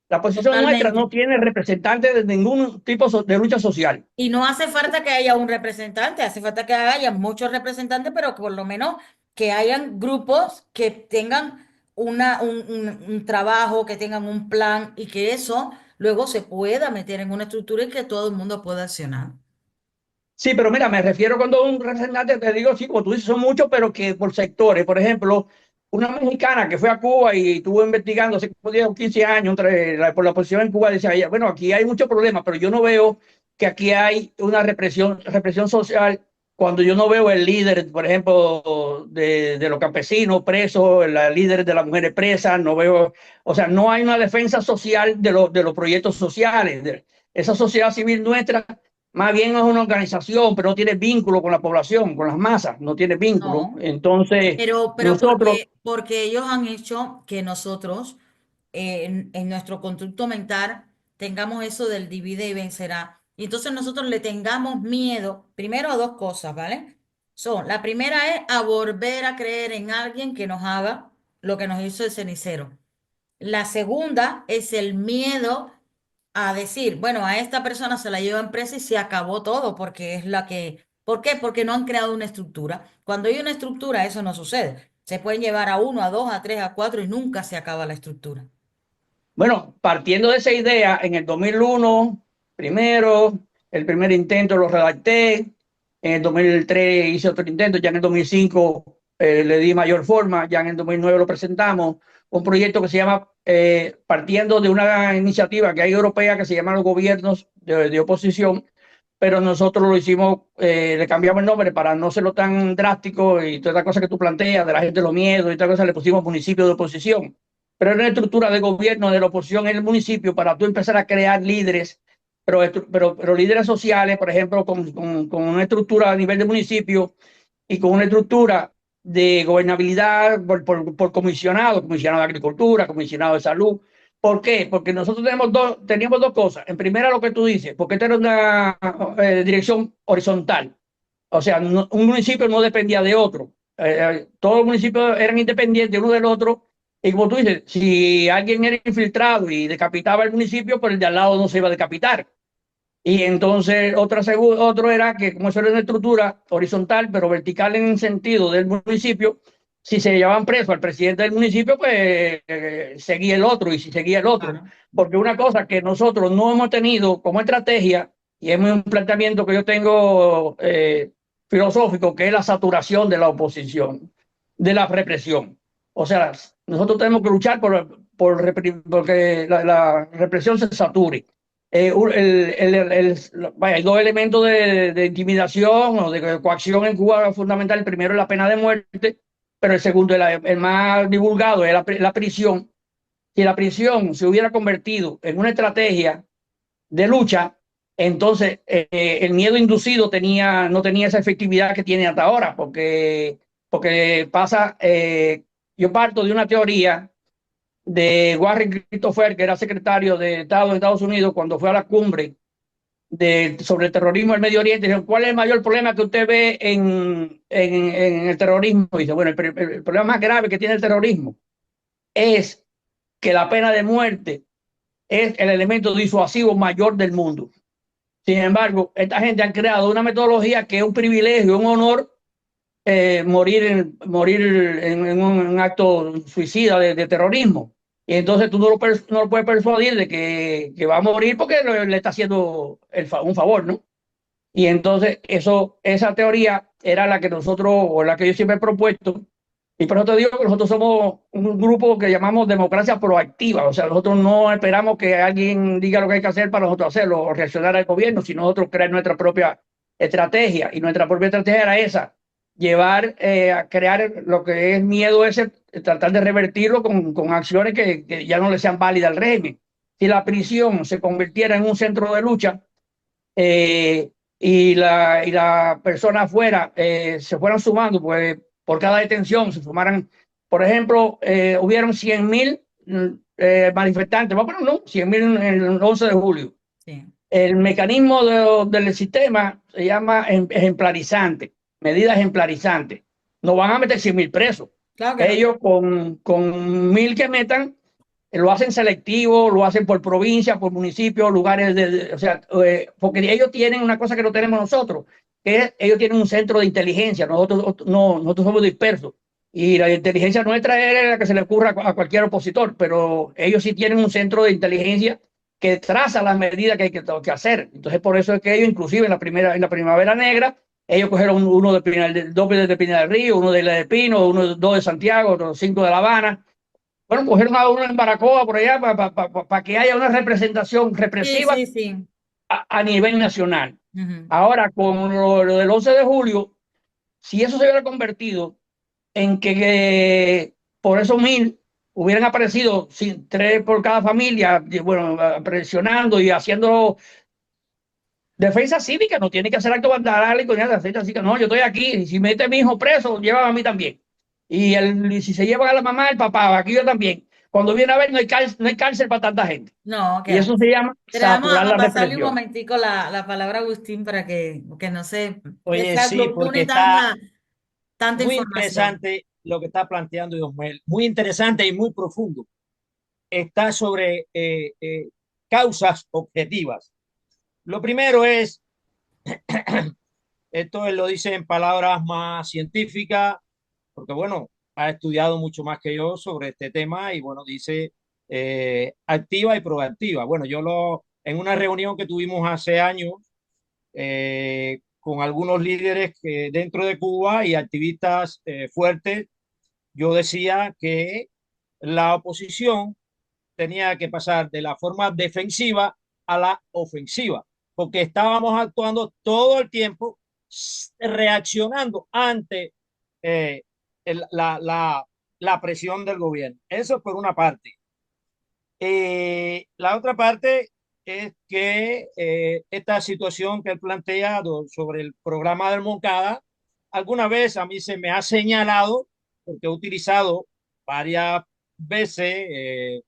La oposición nuestra no tiene representantes de ningún tipo de lucha social. Y no hace falta que haya un representante, hace falta que haya muchos representantes, pero que por lo menos que hayan grupos que tengan un trabajo, que tengan un plan y que eso luego se pueda meter en una estructura y que todo el mundo pueda accionar. Sí, pero mira, me refiero cuando un representante, te digo, sí, como tú dices, son muchos, pero que por sectores. Por ejemplo, una mexicana que fue a Cuba y estuvo investigando hace 10 o 15 años por la oposición en Cuba, decía ella, bueno, aquí hay muchos problemas, pero yo no veo que aquí hay una represión social cuando yo no veo el líder, por ejemplo, de los campesinos presos, el líder de las mujeres presas, no veo, o sea, no hay una defensa social de los proyectos sociales. Esa sociedad civil nuestra más bien es una organización, pero no tiene vínculo con la población, con las masas, no tiene vínculo. No, Entonces, pero nosotros, porque ellos han hecho que nosotros en nuestro constructo mental tengamos eso del divide y vencerá. Y entonces nosotros le tengamos miedo, primero a dos cosas, ¿vale? La primera es a volver a creer en alguien que nos haga lo que nos hizo el cenicero. La segunda es el miedo a decir, bueno, a esta persona se la lleva presa y se acabó todo, porque es la que... ¿Por qué? Porque no han creado una estructura. Cuando hay una estructura, eso no sucede. Se pueden llevar a uno, a dos, a tres, a cuatro y nunca se acaba la estructura. bueno, partiendo de esa idea, en el 2001, primero, el primer intento lo redacté, en el 2003 hice otro intento, ya en el 2005 le di mayor forma, ya en el 2009 lo presentamos, un proyecto que se llama, partiendo de una iniciativa que hay europea que se llama los gobiernos de oposición, pero nosotros lo hicimos, le cambiamos el nombre para no serlo tan drástico y toda la cosa que tú planteas de la gente, los miedos y tal cosa, le pusimos municipio de oposición. Pero es una estructura de gobierno de la oposición en el municipio para tú empezar a crear líderes, pero líderes sociales, por ejemplo, con una estructura a nivel de municipio y con una estructura de gobernabilidad por comisionado, comisionado de agricultura, comisionado de salud. ¿Por qué? Porque nosotros teníamos dos cosas. En primera, lo que tú dices, porque esta era una dirección horizontal. O sea, un municipio no dependía de otro. Todos los municipios eran independientes uno del otro. Y como tú dices, si alguien era infiltrado y decapitaba el municipio, pues el de al lado no se iba a decapitar. Y entonces otro era que como eso era una estructura horizontal, pero vertical en el sentido del municipio, si se llevaban preso al presidente del municipio, pues seguía el otro y si seguía el otro. Claro. Porque una cosa que nosotros no hemos tenido como estrategia, y es un planteamiento que yo tengo filosófico, que es la saturación de la oposición, de la represión. O sea, nosotros tenemos que luchar porque la represión se sature. Hay dos elementos de intimidación o de coacción en Cuba fundamental. El primero es la pena de muerte, pero el segundo, el más divulgado, es la prisión. Si la prisión se hubiera convertido en una estrategia de lucha, entonces el miedo inducido no tenía esa efectividad que tiene hasta ahora, porque pasa, yo parto de una teoría de Warren Christopher, que era secretario de Estado de Estados Unidos, cuando fue a la cumbre sobre el terrorismo en Medio Oriente. Dijo, ¿cuál es el mayor problema que usted ve en el terrorismo? Y dice, bueno, el problema más grave que tiene el terrorismo es que la pena de muerte es el elemento disuasivo mayor del mundo. Sin embargo, esta gente ha creado una metodología que es un privilegio, un honor, morir en un acto suicida de terrorismo. Y entonces tú no lo puedes persuadir de que va a morir porque le está haciendo un favor, ¿no? Y entonces esa teoría era la que nosotros, o la que yo siempre he propuesto, y por eso te digo que nosotros somos un grupo que llamamos democracia proactiva. O sea, nosotros no esperamos que alguien diga lo que hay que hacer para nosotros hacerlo o reaccionar al gobierno, sino nosotros crear nuestra propia estrategia. Y nuestra propia estrategia era esa, llevar a crear lo que es miedo ese, tratar de revertirlo con acciones que ya no le sean válidas al régimen. Si la prisión se convirtiera en un centro de lucha y la persona afuera se fueran sumando, pues por cada detención se sumaran, por ejemplo, hubieron 100.000 manifestantes, vamos a poner, ¿no? 100.000 en el 11 de julio. Sí. El mecanismo del sistema se llama ejemplarizante, medida ejemplarizante. No van a meter 100.000 presos. Claro que no. Ellos con 1.000 que metan, lo hacen selectivo, lo hacen por provincia, por municipio, lugares o sea, porque ellos tienen una cosa que no tenemos nosotros, que es, ellos tienen un centro de inteligencia, nosotros somos dispersos. Y la inteligencia nuestra es la que se le ocurra a cualquier opositor, pero ellos sí tienen un centro de inteligencia que traza las medidas que hay que hacer. Entonces, por eso es que ellos, inclusive en la Primavera Negra, ellos cogieron dos de Pinal del Río, uno de La de Pino, dos de Santiago, otros 5 de La Habana. Bueno, cogieron a uno en Baracoa por allá para que haya una representación represiva Sí. a nivel nacional. Ujú. Ahora, con lo del 11 de julio, si eso se hubiera convertido en que por esos 1.000 hubieran aparecido 3 por cada familia, bueno, presionando y haciendo defensa cívica, no tiene que hacer acto vandálico ni nada, defensa cívica. No, yo estoy aquí, y si mete a mi hijo preso, llévame a mí también. Y si se lleva a la mamá, el papá, aquí yo también. Cuando viene a ver, no hay cárcel para tanta gente. No, Y eso se llama pero vamos saturar a la pasarle un represión. momentico la palabra a Agustín para que no que Oye, se sí, porque aglutine está tanta muy información. interesante lo que está planteando Diosmel, muy interesante y muy profundo. Está sobre causas objetivas. Lo primero es, esto él lo dice en palabras más científicas, porque bueno, ha estudiado mucho más que yo sobre este tema y bueno, dice activa y proactiva. Bueno, en una reunión que tuvimos hace años con algunos líderes dentro de Cuba y activistas fuertes, yo decía que la oposición tenía que pasar de la forma defensiva a la ofensiva, porque estábamos actuando todo el tiempo reaccionando ante eh, el, la presión del gobierno. Eso es por una parte. La otra parte es que esta situación que él plantea sobre el programa del Moncada, alguna vez a mí se me ha señalado, porque he utilizado varias veces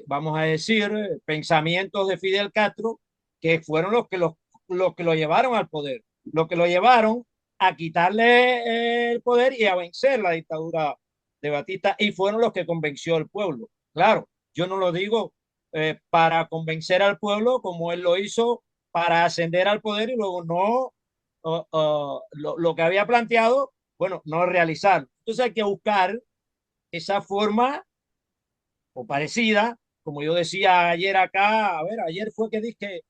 vamos a decir, pensamientos de Fidel Castro, que fueron los que lo llevaron al poder, los que lo llevaron a quitarle el poder y a vencer la dictadura de Batista, y fueron los que convenció al pueblo. Claro, yo no lo digo para convencer al pueblo como él lo hizo para ascender al poder y luego no lo que había planteado, bueno, no realizarlo. Entonces hay que buscar esa forma o parecida, como yo decía ayer acá, a ver, ayer fue que dije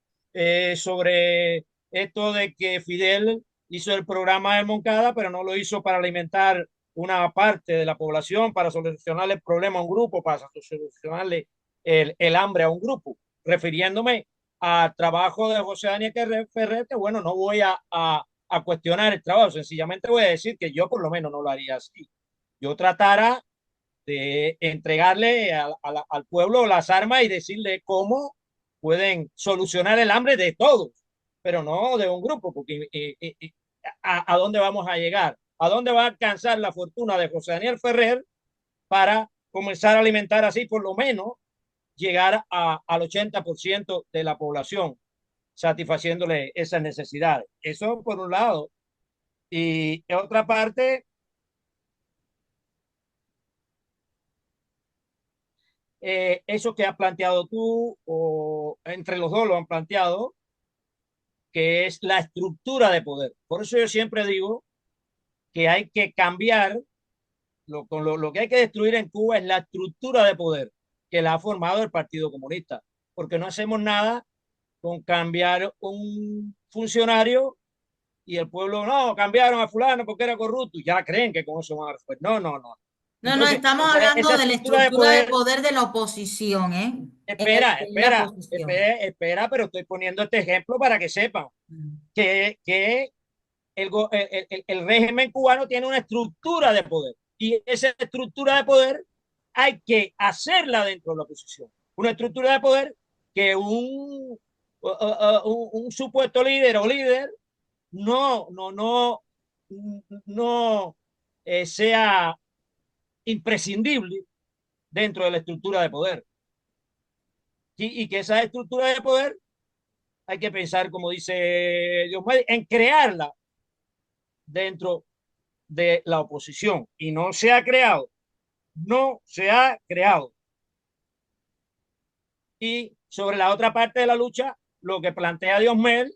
sobre esto de que Fidel hizo el programa de Moncada, pero no lo hizo para alimentar una parte de la población, para solucionarle el problema a un grupo, para solucionarle el hambre a un grupo, refiriéndome al trabajo de José Daniel Ferrer, que bueno, no voy a cuestionar el trabajo, sencillamente voy a decir que yo por lo menos no lo haría así. Yo tratara de entregarle al pueblo las armas y decirle cómo pueden solucionar el hambre de todos, pero no de un grupo, porque ¿a dónde vamos a llegar? ¿A dónde va a alcanzar la fortuna de José Daniel Ferrer para comenzar a alimentar así, por lo menos, llegar al 80% de la población, satisfaciéndole esas necesidades? Eso por un lado. Y en otra parte, eso que has planteado tú, o entre los dos lo han planteado, que es la estructura de poder. Por eso yo siempre digo que hay que cambiar, lo que hay que destruir en Cuba es la estructura de poder que la ha formado el Partido Comunista, porque no hacemos nada con cambiar un funcionario y el pueblo, no, cambiaron a fulano porque era corrupto, y ya creen que con eso van a resolver. No, no, no. No, no, Entonces, estamos esa hablando de la estructura de estructura de poder. poder de la oposición, ¿eh? En la posición. Espera, pero estoy poniendo este ejemplo para que sepan que el régimen cubano tiene una estructura de poder y esa estructura de poder hay que hacerla dentro de la oposición. Una estructura de poder que un supuesto líder o líder no sea imprescindible dentro de la estructura de poder. Y que esa estructura de poder hay que pensar, como dice Dios, en crearla dentro de la oposición. Y no se ha creado. No se ha creado. Y sobre la otra parte de la lucha, lo que plantea Diosmel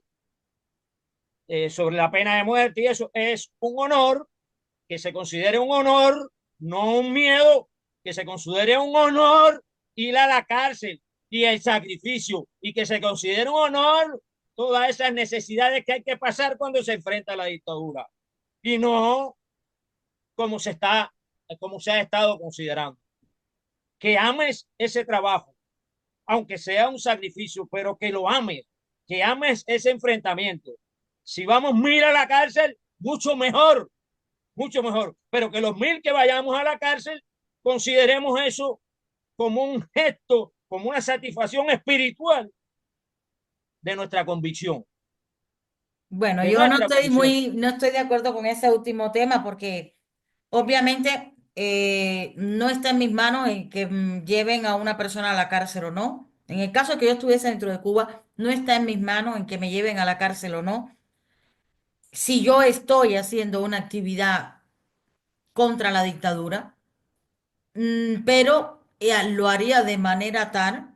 sobre la pena de muerte y eso es un honor, que se considere un honor, no un miedo, que se considere un honor ir a la cárcel y el sacrificio, y que se considere un honor todas esas necesidades que hay que pasar cuando se enfrenta a la dictadura, y no como se ha estado considerando. Que ames ese trabajo, aunque sea un sacrificio, pero que lo ames, que ames ese enfrentamiento. Si vamos 1000 a la cárcel, mucho mejor, pero que los 1000 que vayamos a la cárcel consideremos eso como un gesto, como una satisfacción espiritual de nuestra convicción. Bueno, De yo nuestra convicción. no estoy de acuerdo con ese último tema porque obviamente no está en mis manos en que lleven a una persona a la cárcel o no. En el caso que yo estuviese dentro de Cuba, no está en mis manos en que me lleven a la cárcel o no. Si yo estoy haciendo una actividad contra la dictadura, pero lo haría de manera tal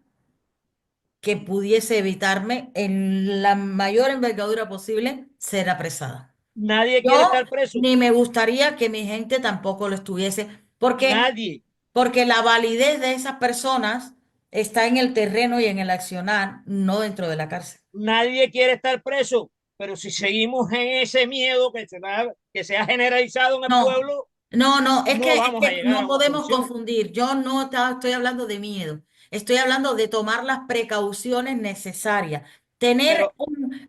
que pudiese evitarme en la mayor envergadura posible ser apresada. Nadie quiere Yo estar preso. ni me gustaría que mi gente tampoco lo estuviese, porque, Nadie. porque la validez de esas personas está en el terreno y en el accionar, no dentro de la cárcel. Nadie quiere estar preso. Pero si seguimos en ese miedo que se ha generalizado en el No, pueblo, no, no es vamos a que llegar no a una podemos solución. confundir. Yo no estoy hablando de miedo, estoy hablando de tomar las precauciones necesarias. Pero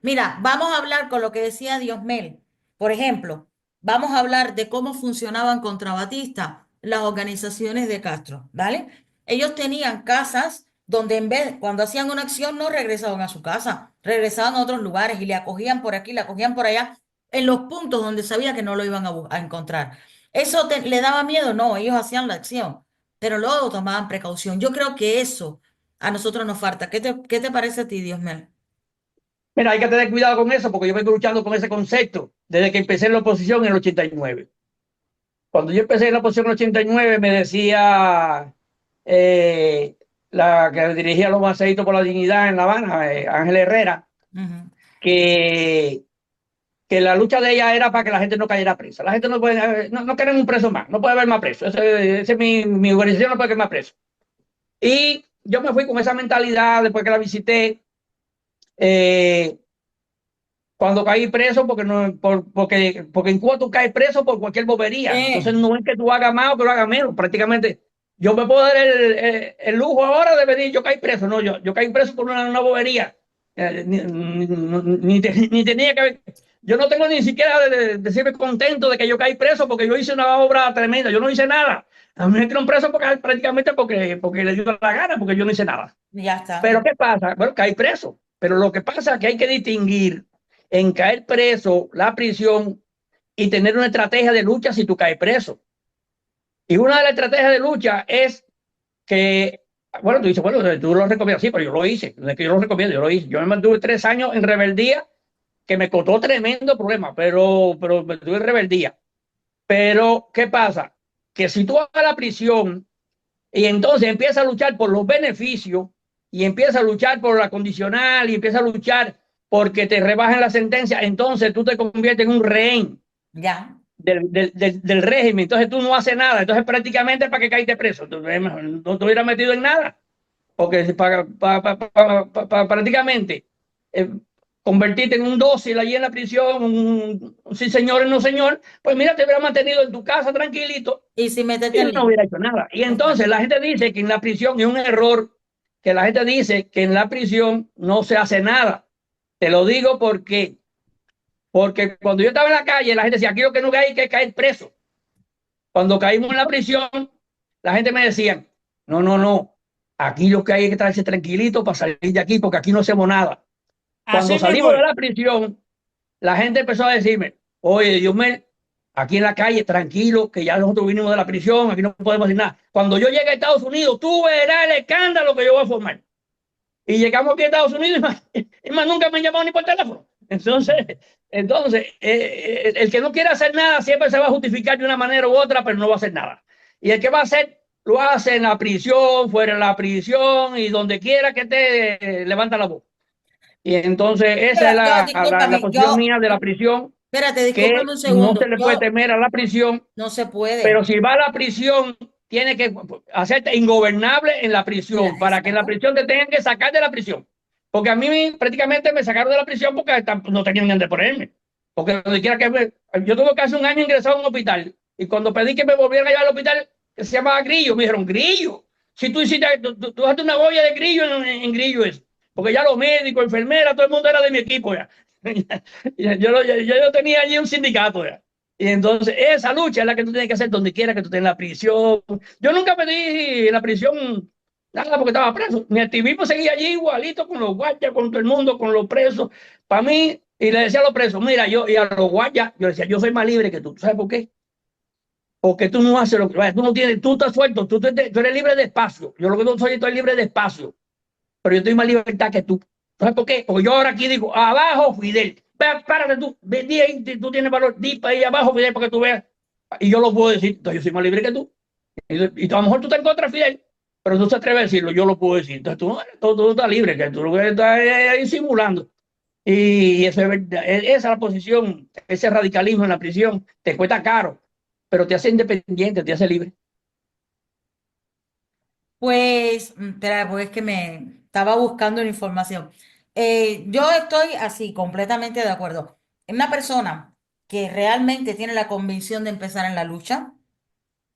Mira, vamos a hablar con lo que decía Diosmel. Por ejemplo, vamos a hablar de cómo funcionaban contra Batista las organizaciones de Castro, ¿vale? Ellos tenían casas donde cuando hacían una acción, no regresaban a su casa, regresaban a otros lugares y le acogían por aquí, le acogían por allá en los puntos donde sabía que no lo iban a encontrar. ¿Eso le daba miedo? No, ellos hacían la acción, pero luego tomaban precaución. Yo creo que eso a nosotros nos falta. Qué te parece a ti, Diosmel? Mira, hay que tener cuidado con eso porque yo vengo luchando con ese concepto desde que empecé en la oposición en el 89. Cuando yo empecé en la oposición en el 89 me decía eh, la que dirigía los Maceitos por la Dignidad en La Habana, Ángel Herrera, Ujú. que, que la lucha de ella era para que la gente no cayera presa. La gente no puede, no quieren un preso más, no puede haber más presos. Ese es mi organización, no puede haber más presos. Y yo me fui con esa mentalidad después que la visité. Eh, Cuando caí preso, porque, no, porque en Cuba tú caes preso por cualquier bobería. Entonces no es que tú hagas más o que lo hagas menos. Prácticamente yo me puedo dar el lujo ahora de venir, yo caí preso. No, yo caí preso por una bobería. Ni tenía que... Yo no tengo ni siquiera de decirme contento de que yo caí preso porque yo hice una obra tremenda. Yo no hice nada. A mí me metieron preso prácticamente porque le dio la gana, porque yo no hice nada. Ya está. Pero ¿qué pasa? Bueno, caí preso. Pero lo que pasa es que hay que distinguir en caer preso, la prisión y tener una estrategia de lucha si tú caes preso. Y una de las estrategias de lucha es que, bueno, tú dices, bueno, tú lo recomiendas, sí, pero yo lo hice. No es que yo lo recomiendo, yo lo hice. Yo me mantuve 3 años en rebeldía, que me costó tremendo problema, pero me mantuve en rebeldía. Pero, ¿qué pasa? Que si tú vas a la prisión y entonces empiezas a luchar por los beneficios y empiezas a luchar por la condicional y empiezas a luchar porque te rebajen la sentencia, entonces tú te conviertes en un rehén Ya. del régimen. Entonces tú no haces nada. Entonces prácticamente para que caíste preso. Tú no te hubieras metido en nada. Porque prácticamente eh, convertirte en un dócil allí en la prisión, un sí señor y no señor, pues mira, te hubiera mantenido en tu casa tranquilito Y si metete y en no lío. hubiera hecho nada. Y entonces Exacto. la gente dice que en la prisión es un error, que la gente dice que en la prisión no se hace nada. Te lo digo porque cuando yo estaba en la calle, la gente decía, aquí lo que no hay que caer preso. Cuando caímos en la prisión, la gente me decía, no, aquí lo que hay que estarse tranquilito para salir de aquí, porque aquí no hacemos nada. Cuando así mismo salimos de es. la prisión, la gente empezó a decirme, oye, Dios mío, aquí en la calle, tranquilo, que ya nosotros vinimos de la prisión, aquí no podemos hacer nada. Cuando yo llegue a Estados Unidos, tú verás el escándalo que yo voy a formar. Y llegamos aquí a Estados Unidos y más nunca me han llamado ni por teléfono. Entonces el que no quiere hacer nada siempre se va a justificar de una manera u otra, pero no va a hacer nada. Y el que va a hacer, lo hace en la prisión, fuera de la prisión y donde quiera que te levanta la voz. Y entonces esa es la Discúlpame, posición mía de la prisión, espérate, que discúlpame un no segundo. se le puede temer a la prisión, No se puede. pero si va a la prisión, tiene que hacerte ingobernable en la prisión, para que en la Exacto. prisión te tengan que sacar de la prisión. Porque a mí prácticamente me sacaron de la prisión porque no tenían dónde ponerme. Porque donde quiera yo tuve casi un año ingresado en un hospital. Y cuando pedí que me volvieran a llevar al hospital, que se llamaba Grillo, me dijeron, Grillo, si tú hiciste, tú haces una boya de Grillo en Grillo es. Porque ya los médicos, enfermeras, todo el mundo era de mi equipo ya. Yo tenía allí un sindicato ya. Y entonces esa lucha es la que tú tienes que hacer donde quiera que tú estés en la prisión. Yo nunca pedí en la prisión Nada, porque estaba preso. Mi activismo seguía allí igualito con los guardias, con todo el mundo, con los presos. Para mí, y le decía a los presos, mira, y a los guardias, yo decía, yo soy más libre que tú. ¿Sabes por qué? Porque tú no haces lo que tú no tienes, tú estás suelto, tú eres libre de espacio. Yo lo que no soy, estoy libre de espacio, pero yo tengo más libertad que tú. ¿Sabes por qué? Porque yo ahora aquí digo, abajo Fidel, ve, párate tú, ve, di ahí, tú tienes valor, di para ahí abajo Fidel para que tú veas. Y yo lo puedo decir, entonces yo soy más libre que tú. Y a lo mejor tú estás en contra de Fidel, pero tú te atreves a decirlo, yo lo puedo decir. Entonces tú estás libre, que tú lo que estás ahí simulando. Y eso es verdad. Esa es la posición, ese radicalismo en la prisión, te cuesta caro, pero te hace independiente, te hace libre. Pues, espera, pues es que me estaba buscando la información. Yo estoy así, completamente de acuerdo. Una persona que realmente tiene la convicción de empezar en la lucha,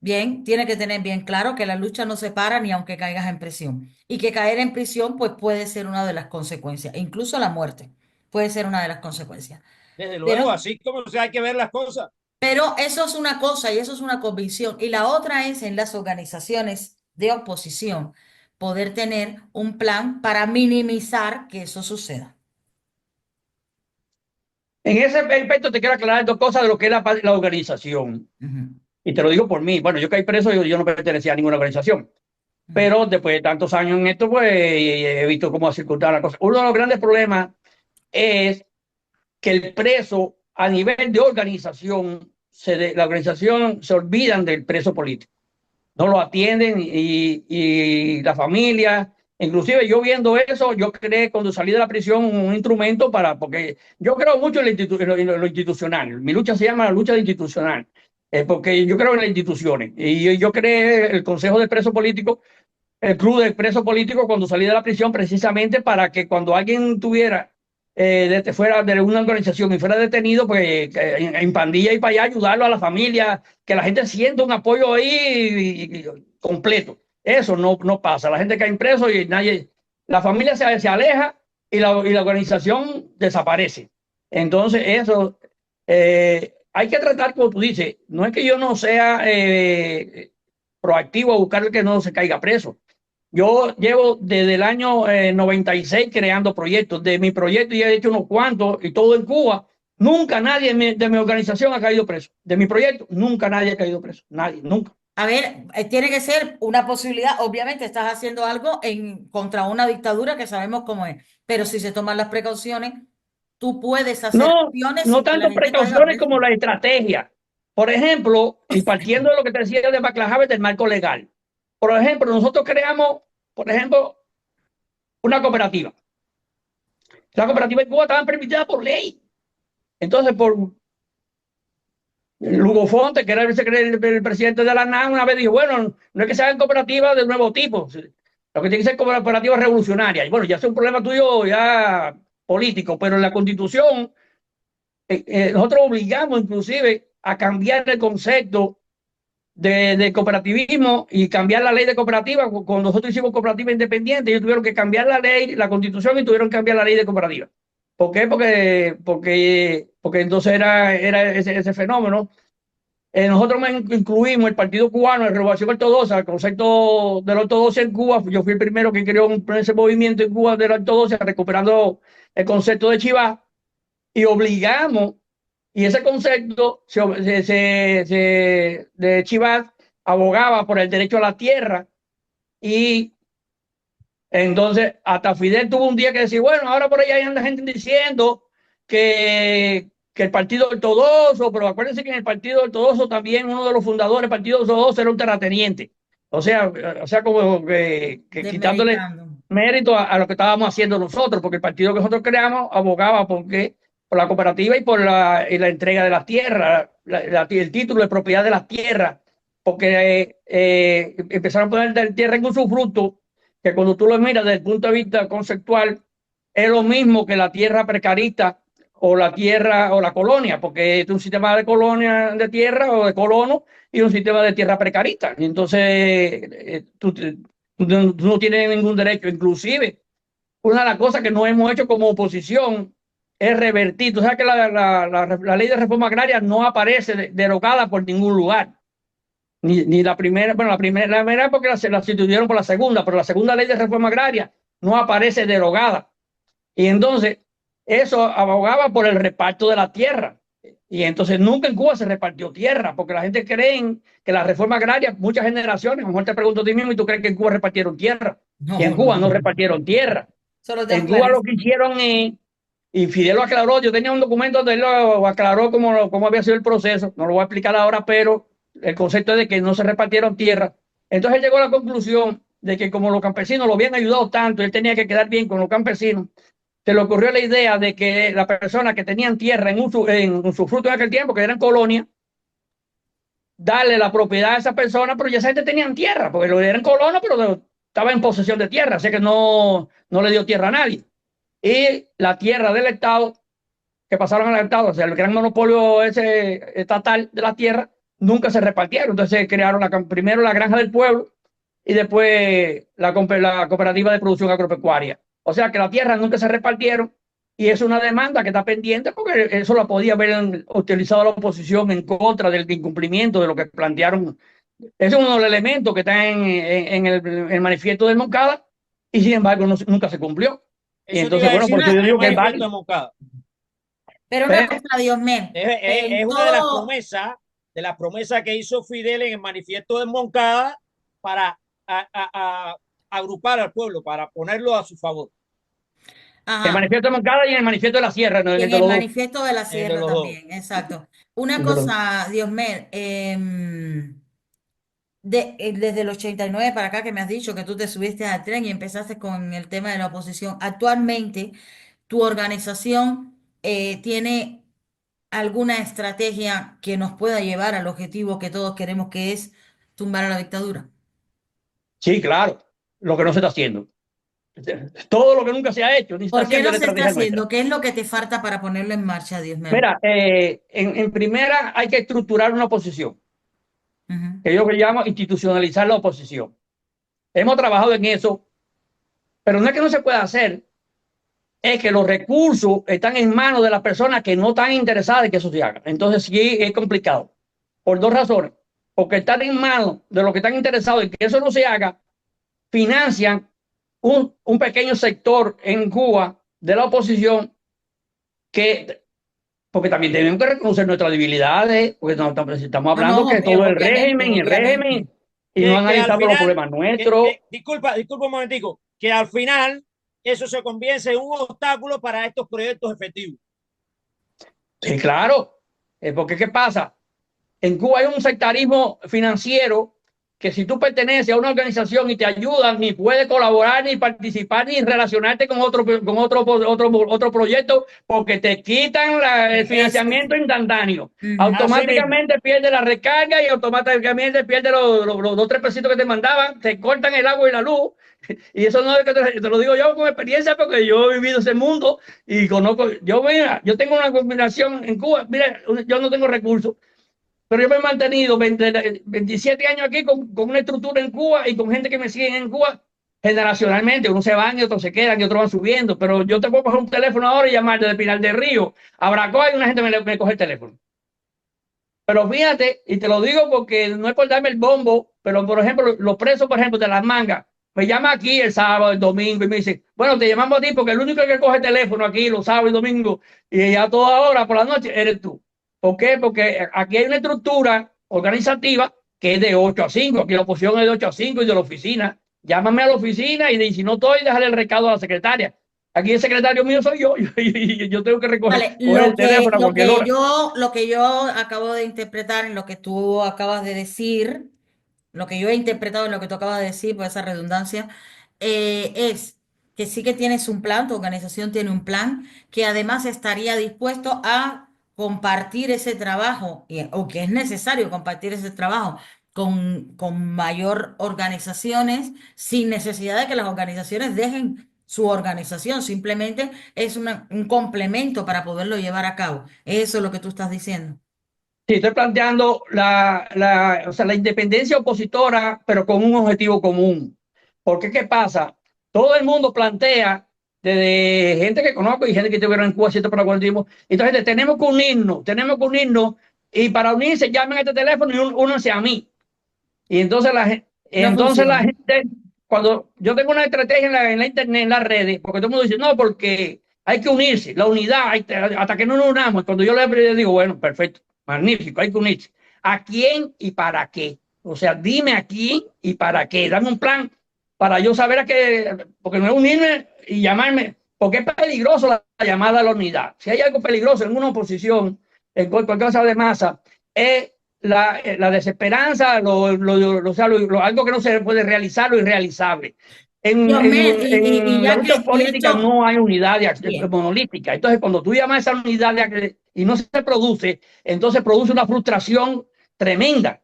bien, tiene que tener bien claro que la lucha no se para ni aunque caigas en prisión. Y que caer en prisión, pues puede ser una de las consecuencias. Incluso la muerte puede ser una de las consecuencias. Desde luego, Pero así como se hay que ver las cosas. pero eso es una cosa y eso es una convicción. Y la otra es en las organizaciones de oposición, poder tener un plan para minimizar que eso suceda. En ese aspecto te quiero aclarar dos cosas de lo que es la organización. Ujú, Y te lo digo por mí. Bueno, yo caí preso, yo no pertenecía a ninguna organización. ujú. Pero después de tantos años en esto, pues he visto cómo ha circulado la cosa. Uno de los grandes problemas es que el preso, a nivel de organización, la organización se olvidan del preso político. No lo atienden y la familia. Inclusive yo viendo eso, yo creé cuando salí de la prisión un instrumento porque yo creo mucho en lo institucional. Mi lucha se llama la lucha institucional, porque yo creo en las instituciones. Y yo creé el Consejo de Presos Políticos, el Club de Presos Políticos cuando salí de la prisión, precisamente para que cuando alguien tuviera, fuera de una organización y fuera detenido, pues en pandilla y para allá ayudarlo a la familia, que la gente sienta un apoyo ahí completo. Eso no pasa. La gente cae preso y nadie, la familia se aleja y la organización desaparece. Entonces, eso hay que tratar, como tú dices, no es que yo no sea proactivo a buscar que no se caiga preso. Yo llevo desde el año 96 creando proyectos. De mi proyecto ya he hecho unos cuantos y todo en Cuba. Nunca nadie de mi organización ha caído preso. De mi proyecto, nunca nadie ha caído preso. Nadie, nunca. A ver, tiene que ser una posibilidad. Obviamente estás haciendo algo contra una dictadura que sabemos cómo es, pero si se toman las precauciones, tú puedes hacer No, acciones no sin que la tanto gente caiga precauciones como presa. la estrategia. Por ejemplo, y partiendo de lo que te decía de Baclajaves del marco legal. Por ejemplo, nosotros creamos, por ejemplo, una cooperativa. La cooperativa en Cuba estaba permitida por ley. Entonces, por Lugo Fonte, que era el presidente de la NAM, una vez dijo, bueno, no es que se hagan cooperativas de nuevo tipo, lo que tiene que ser cooperativas revolucionarias. Y bueno, ya es un problema tuyo ya político, pero en la Constitución nosotros obligamos inclusive a cambiar el concepto de cooperativismo y cambiar la ley de cooperativa. Cuando nosotros hicimos cooperativa independiente, ellos tuvieron que cambiar la ley, la Constitución, y tuvieron que cambiar la ley de cooperativa. ¿Por qué? Porque entonces era ese fenómeno. Nosotros incluimos el Partido Cubano de Renovación Ortodoxa, el concepto de la ortodoxia en Cuba. Yo fui el primero que creó ese movimiento en Cuba de la ortodoxia, recuperando el concepto de Chivas, y obligamos, y ese concepto de Chivas abogaba por el derecho a la tierra, y entonces hasta Fidel tuvo un día que decir, bueno, ahora por ahí anda gente diciendo que el Partido Ortodoxo, pero acuérdense que en el Partido Ortodoxo también uno de los fundadores del Partido Ortodoxo era un terrateniente. O sea como que quitándole Desmeritando. mérito a lo que estábamos haciendo nosotros, porque el partido que nosotros creamos abogaba por la cooperativa y por la entrega de las tierras, el título de propiedad de las tierras, porque empezaron a poner tierra en usufructo, que cuando tú lo miras desde el punto de vista conceptual, es lo mismo que la tierra precarista o la tierra o la colonia, porque es un sistema de colonia de tierra o de colono y un sistema de tierra precarista. Y entonces tú no tienes ningún derecho. Inclusive, una de las cosas que no hemos hecho como oposición es revertir. Tú sabes que la ley de reforma agraria no aparece derogada por ningún lugar. Ni la primera, bueno, la primera porque la sustituyeron por la segunda, pero la segunda ley de reforma agraria no aparece derogada. Y entonces eso abogaba por el reparto de la tierra. Y entonces nunca en Cuba se repartió tierra, porque la gente cree que la reforma agraria, muchas generaciones, a lo mejor te pregunto a ti mismo, y tú crees que en Cuba repartieron tierra. Y en Cuba no repartieron tierra. Solo En Cuba lo que hicieron es, y Fidel lo aclaró, yo tenía un documento donde él lo aclaró cómo había sido el proceso, no lo voy a explicar ahora, pero el concepto es de que no se repartieron tierra. Entonces él llegó a la conclusión de que como los campesinos lo habían ayudado tanto, él tenía que quedar bien con los campesinos. Se le ocurrió la idea de que las personas que tenían tierra en usufructo en aquel tiempo, que eran colonias, darle la propiedad a esa persona, pero ya esa gente tenían tierra, porque eran colonos, pero estaba en posesión de tierra, así que no le dio tierra a nadie. Y la tierra del Estado, que pasaron al Estado, o sea, el gran monopolio ese estatal de la tierra, nunca se repartieron. Entonces crearon primero la granja del pueblo y después la cooperativa de producción agropecuaria. O sea que la tierra nunca se repartieron y es una demanda que está pendiente porque eso la podía haber utilizado la oposición en contra del incumplimiento de lo que plantearon. Ese es uno de los elementos que está en el manifiesto de Moncada y sin embargo nunca se cumplió. Y Eso te entonces, iba a bueno, decir, por eso yo digo que es manifiesto de válido. Moncada. Pero una cosa, Dios mío, Es una de las promesas que hizo Fidel en el manifiesto de Moncada para agrupar al pueblo, para ponerlo a su favor. El manifiesto de Moncada y en el manifiesto de la Sierra, no, y en de el los dos. manifiesto de la De Sierra los dos. también, exacto. Una De los dos. cosa, Dios mío, desde el 89 para acá que me has dicho que tú te subiste al tren y empezaste con el tema de la oposición, actualmente tu organización tiene alguna estrategia que nos pueda llevar al objetivo que todos queremos, que es tumbar a la dictadura. Sí, claro, lo que no se está haciendo. Todo lo que nunca se ha hecho, ni se está ¿Por qué haciendo no es la se está estrategia nuestra. haciendo? ¿Qué es lo que te falta para ponerlo en marcha, Dios mío? Mira, en primera hay que estructurar una oposición, Ujú. que yo llamo institucionalizar la oposición. Hemos trabajado en eso, pero no es que no se pueda hacer, es que los recursos están en manos de las personas que no están interesadas en que eso se haga. Entonces sí es complicado, por dos razones. Porque están en manos de los que están interesados en que eso no se haga, financian un pequeño sector en Cuba de la oposición que, porque también tenemos que reconocer nuestras debilidades, porque no, estamos No, hablando no, que todo el obviamente, régimen y el régimen, obviamente. y no Que al analizamos los final, problemas nuestros. disculpa un momentico, que al final eso se convierte en un obstáculo para estos proyectos efectivos. Sí, claro, porque ¿qué pasa? En Cuba hay un sectarismo financiero que si tú perteneces a una organización y te ayudan, ni puedes colaborar, ni participar, ni relacionarte con otro proyecto, porque te quitan el financiamiento instantáneo. Ujú. Automáticamente pierdes la recarga y automáticamente pierdes los 2 o 3 pesitos que te mandaban, te cortan el agua y la luz. Y eso no es que te lo digo yo con experiencia, porque yo he vivido ese mundo y conozco. Yo tengo una combinación en Cuba. Mira, yo no tengo recursos, pero yo me he mantenido 27 años aquí con una estructura en Cuba y con gente que me sigue en Cuba generacionalmente. Unos se van y otros se quedan y otros van subiendo. Pero yo te puedo coger un teléfono ahora y llamar desde Pinar del Río a Bracoa y una gente me coge el teléfono. Pero fíjate, y te lo digo porque no es por darme el bombo, pero por ejemplo, los presos, por ejemplo, de Las Mangas, me llama aquí el sábado, el domingo y me dice, bueno, te llamamos a ti porque el único que coge el teléfono aquí los sábados y domingos y a toda hora por la noche eres tú. ¿Por qué? Porque aquí hay una estructura organizativa que es de 8 a 5. Aquí la oposición es de 8 a 5 y de la oficina. Llámame a la oficina y si no estoy, déjale el recado a la secretaria. Aquí el secretario mío soy yo. Yo tengo que recoger Vale, el teléfono a cualquier hora. lo que yo acabo de interpretar en lo que tú acabas de decir, lo que yo he interpretado en lo que tú acabas de decir, por esa redundancia, es que sí que tienes un plan, tu organización tiene un plan, que además estaría dispuesto a compartir ese trabajo, o que es necesario compartir ese trabajo con mayor organizaciones, sin necesidad de que las organizaciones dejen su organización, simplemente es un complemento para poderlo llevar a cabo. Eso es lo que tú estás diciendo. Sí, estoy planteando o sea, la independencia opositora, pero con un objetivo común. Porque, ¿qué pasa? Todo el mundo plantea, desde gente que conozco y gente que estuvieron en Cuba, cierto protagonismo, entonces tenemos que unirnos, y para unirse llamen a este teléfono y únanse a mí. Y entonces No entonces la funciona. gente, cuando yo tengo una estrategia en la internet, en las redes, porque todo el mundo dice, no, porque hay que unirse, la unidad, hasta que no nos unamos. Cuando yo le digo, bueno, perfecto, magnífico, hay que unirse. ¿A quién y para qué? O sea, dime a quién y para qué. Dame un plan para yo saber a qué, porque no es unirme y llamarme, porque es peligroso la llamada a la unidad. Si hay algo peligroso en una oposición, en cualquier cosa de masa, es la desesperanza, o sea, algo que no se puede realizar, lo irrealizable. Dios mío, y En la ya lucha que, y política esto, no hay unidad bien. monolítica. Entonces, cuando tú llamas a esa unidad y no se produce, entonces produce una frustración tremenda.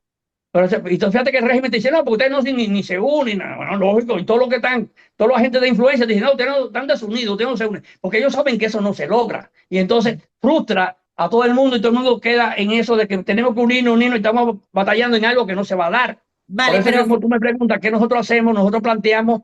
Pero entonces fíjate que el régimen te dice, no, porque ustedes no ni se unen, bueno, lógico, y todo lo que están, todos los agentes de influencia dicen, no, ustedes no están desunidos, ustedes no se unen, porque ellos saben que eso no se logra. Y entonces frustra a todo el mundo y todo el mundo queda en eso de que tenemos que unirnos y estamos batallando en algo que no se va a dar. Por Vale, eso es que pero como tú me preguntas, ¿qué nosotros hacemos? Nosotros planteamos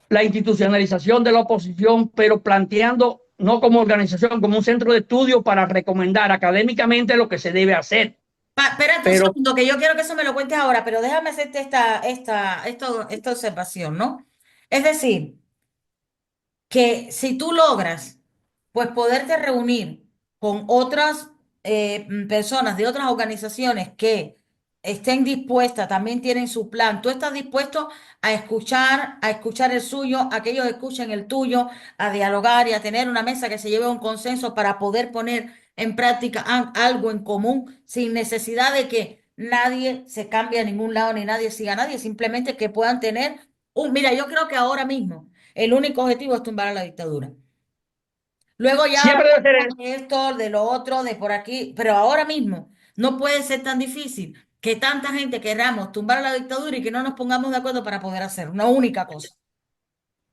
la institucionalización de la oposición, pero planteando no como organización, como un centro de estudio para recomendar académicamente lo que se debe hacer. espérate un Pero segundo, que yo quiero que eso me lo cuentes ahora, pero déjame hacerte esta observación, ¿no? Es decir, que si tú logras, pues, poderte reunir con otras personas de otras organizaciones que estén dispuestas, también tienen su plan, tú estás dispuesto a escuchar el suyo, a que ellos escuchen el tuyo, a dialogar y a tener una mesa que se lleve a un consenso para poder poner en práctica algo en común sin necesidad de que nadie se cambie a ningún lado ni nadie siga a nadie, simplemente que puedan tener mira, yo creo que ahora mismo el único objetivo es tumbar a la dictadura. Luego ya siempre debe ser hablaremos de esto, de lo otro, de por aquí, pero ahora mismo no puede ser tan difícil que tanta gente queramos tumbar a la dictadura y que no nos pongamos de acuerdo para poder hacer una única cosa.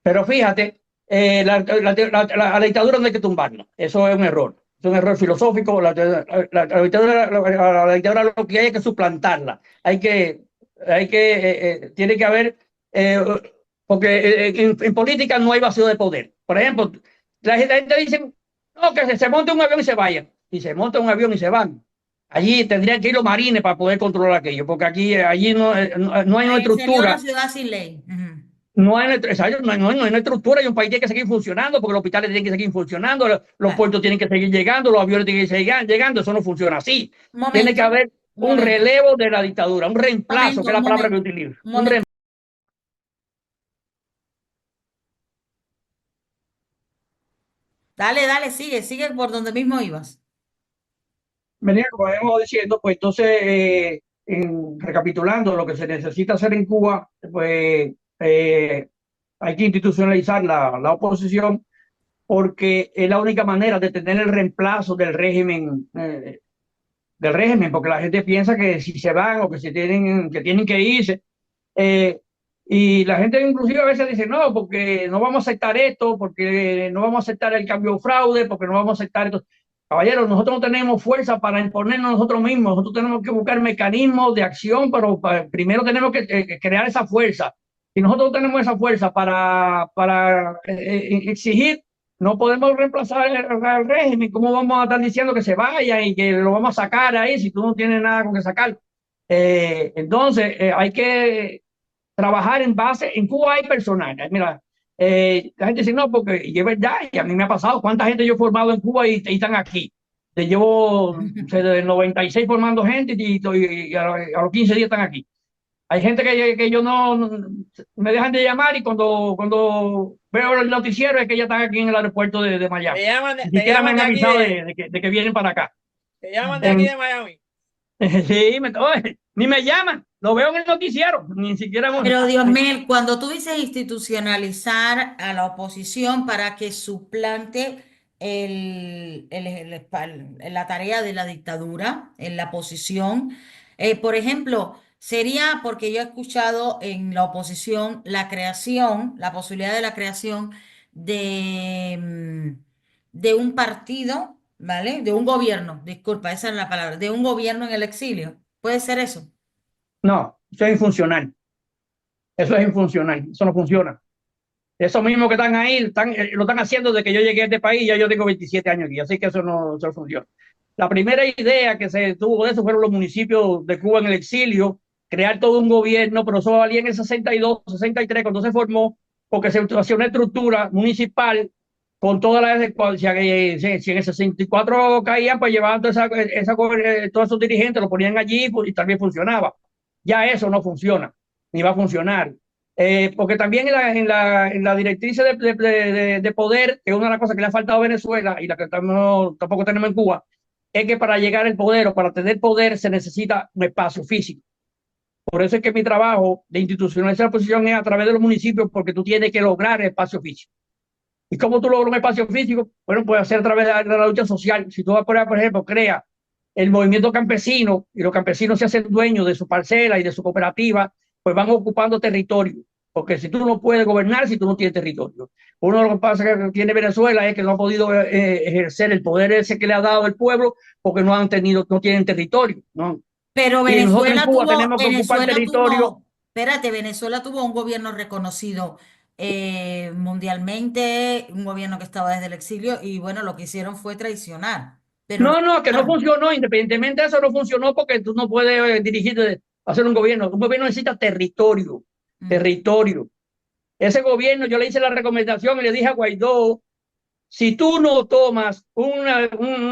Pero fíjate, la dictadura no hay que tumbarla. Eso es un error. Es un error filosófico. La dictadura lo que hay que suplantarla. Tiene que haber, eh, porque en política no hay vacío de poder. Por ejemplo, la gente dice, no, que se monte un avión y se vayan. Y se monta un avión y se van. Allí tendrían que ir los marines para poder controlar aquello, porque allí no hay una Sería una estructura. ciudad sin ley. Ujú. No hay, no hay una estructura y un país tiene que seguir funcionando porque los hospitales tienen que seguir funcionando, los Vale. puertos tienen que seguir llegando, los aviones tienen que seguir llegando. Eso no funciona así. Un Tiene que momento, haber un un momento, relevo de la dictadura, un reemplazo, que es la un palabra que momento, utilizo. un momento. Dale, dale, sigue por donde mismo ibas. Venía, como venimos diciendo, pues entonces, recapitulando lo que se necesita hacer en Cuba, pues hay que institucionalizar la oposición porque es la única manera de tener el reemplazo del régimen, porque la gente piensa que si se van o que tienen que irse, eh, y la gente inclusive a veces dice, no, porque no vamos a aceptar esto, porque no vamos a aceptar el cambio fraude, porque no vamos a aceptar esto. Caballeros, nosotros no tenemos fuerza para imponernos nosotros mismos, nosotros tenemos que buscar mecanismos de acción, pero primero tenemos que crear esa fuerza. Si nosotros tenemos esa fuerza para exigir, no podemos reemplazar al régimen. ¿Cómo vamos a estar diciendo que se vaya y que lo vamos a sacar ahí si tú no tienes nada con que sacar? Entonces, hay que trabajar en base. En Cuba hay personal. Mira, la gente dice, no, porque y es verdad, y a mí me ha pasado. ¿Cuánta gente yo he formado en Cuba y están aquí? Te llevo desde el 96 formando gente y a los 15 días están aquí. Hay gente que yo no me dejan de llamar y cuando veo el noticiero es que ya están aquí en el aeropuerto de Miami. Ni siquiera me han avisado de que vienen para acá. te llaman de aquí En, de Miami. sí, oye, ni me llaman, lo veo en el noticiero, ni siquiera. Pero Dios mío, cuando tú dices institucionalizar a la oposición para que suplante la tarea de la dictadura en la oposición, por ejemplo, sería porque yo he escuchado en la oposición la posibilidad de la creación de, de un partido, ¿vale? De un gobierno, disculpa, esa es la palabra, de un gobierno en el exilio. ¿Puede ser eso? No, eso es infuncional. Eso es infuncional, eso no funciona. Eso mismo que están ahí, lo están haciendo desde que yo llegué a este país, ya yo tengo 27 años aquí, así que eso no funciona. La primera idea que se tuvo de eso fueron los municipios de Cuba en el exilio, crear todo un gobierno, pero eso valía en el 62, 63, cuando se formó, porque se hacía una estructura municipal con todas las, si en el 64 caían, pues llevaban todos esos dirigentes, lo ponían allí y también funcionaba. Ya eso no funciona, ni va a funcionar. Porque también en la directriz de poder, que es una de las cosas que le ha faltado a Venezuela y la que tampoco tenemos en Cuba, es que para llegar al poder o para tener poder se necesita un espacio físico. Por eso es que mi trabajo de institucionalizar la oposición es a través de los municipios, porque tú tienes que lograr el espacio físico. ¿Y cómo tú logras un espacio físico? Bueno, puede ser a través de la lucha social. Si tú vas por ejemplo, crea el movimiento campesino y los campesinos se hacen dueños de su parcela y de su cooperativa, pues van ocupando territorio. Porque si tú no puedes gobernar, si tú no tienes territorio. Uno de los que pasa que tiene Venezuela es que no ha podido ejercer el poder ese que le ha dado el pueblo porque no tienen territorio, ¿no? Pero Y nosotros en Venezuela Cuba tuvo, tenemos que ocupar territorio. espérate, Venezuela tuvo un gobierno reconocido mundialmente, un gobierno que estaba desde el exilio y bueno, lo que hicieron fue traicionar. Pero No, no, que no claro, funcionó. Independientemente de eso, no funcionó porque tú no puedes dirigirte a hacer un gobierno. Un gobierno necesita territorio, territorio. Ese gobierno, yo le hice la recomendación y le dije a Guaidó, si tú no tomas un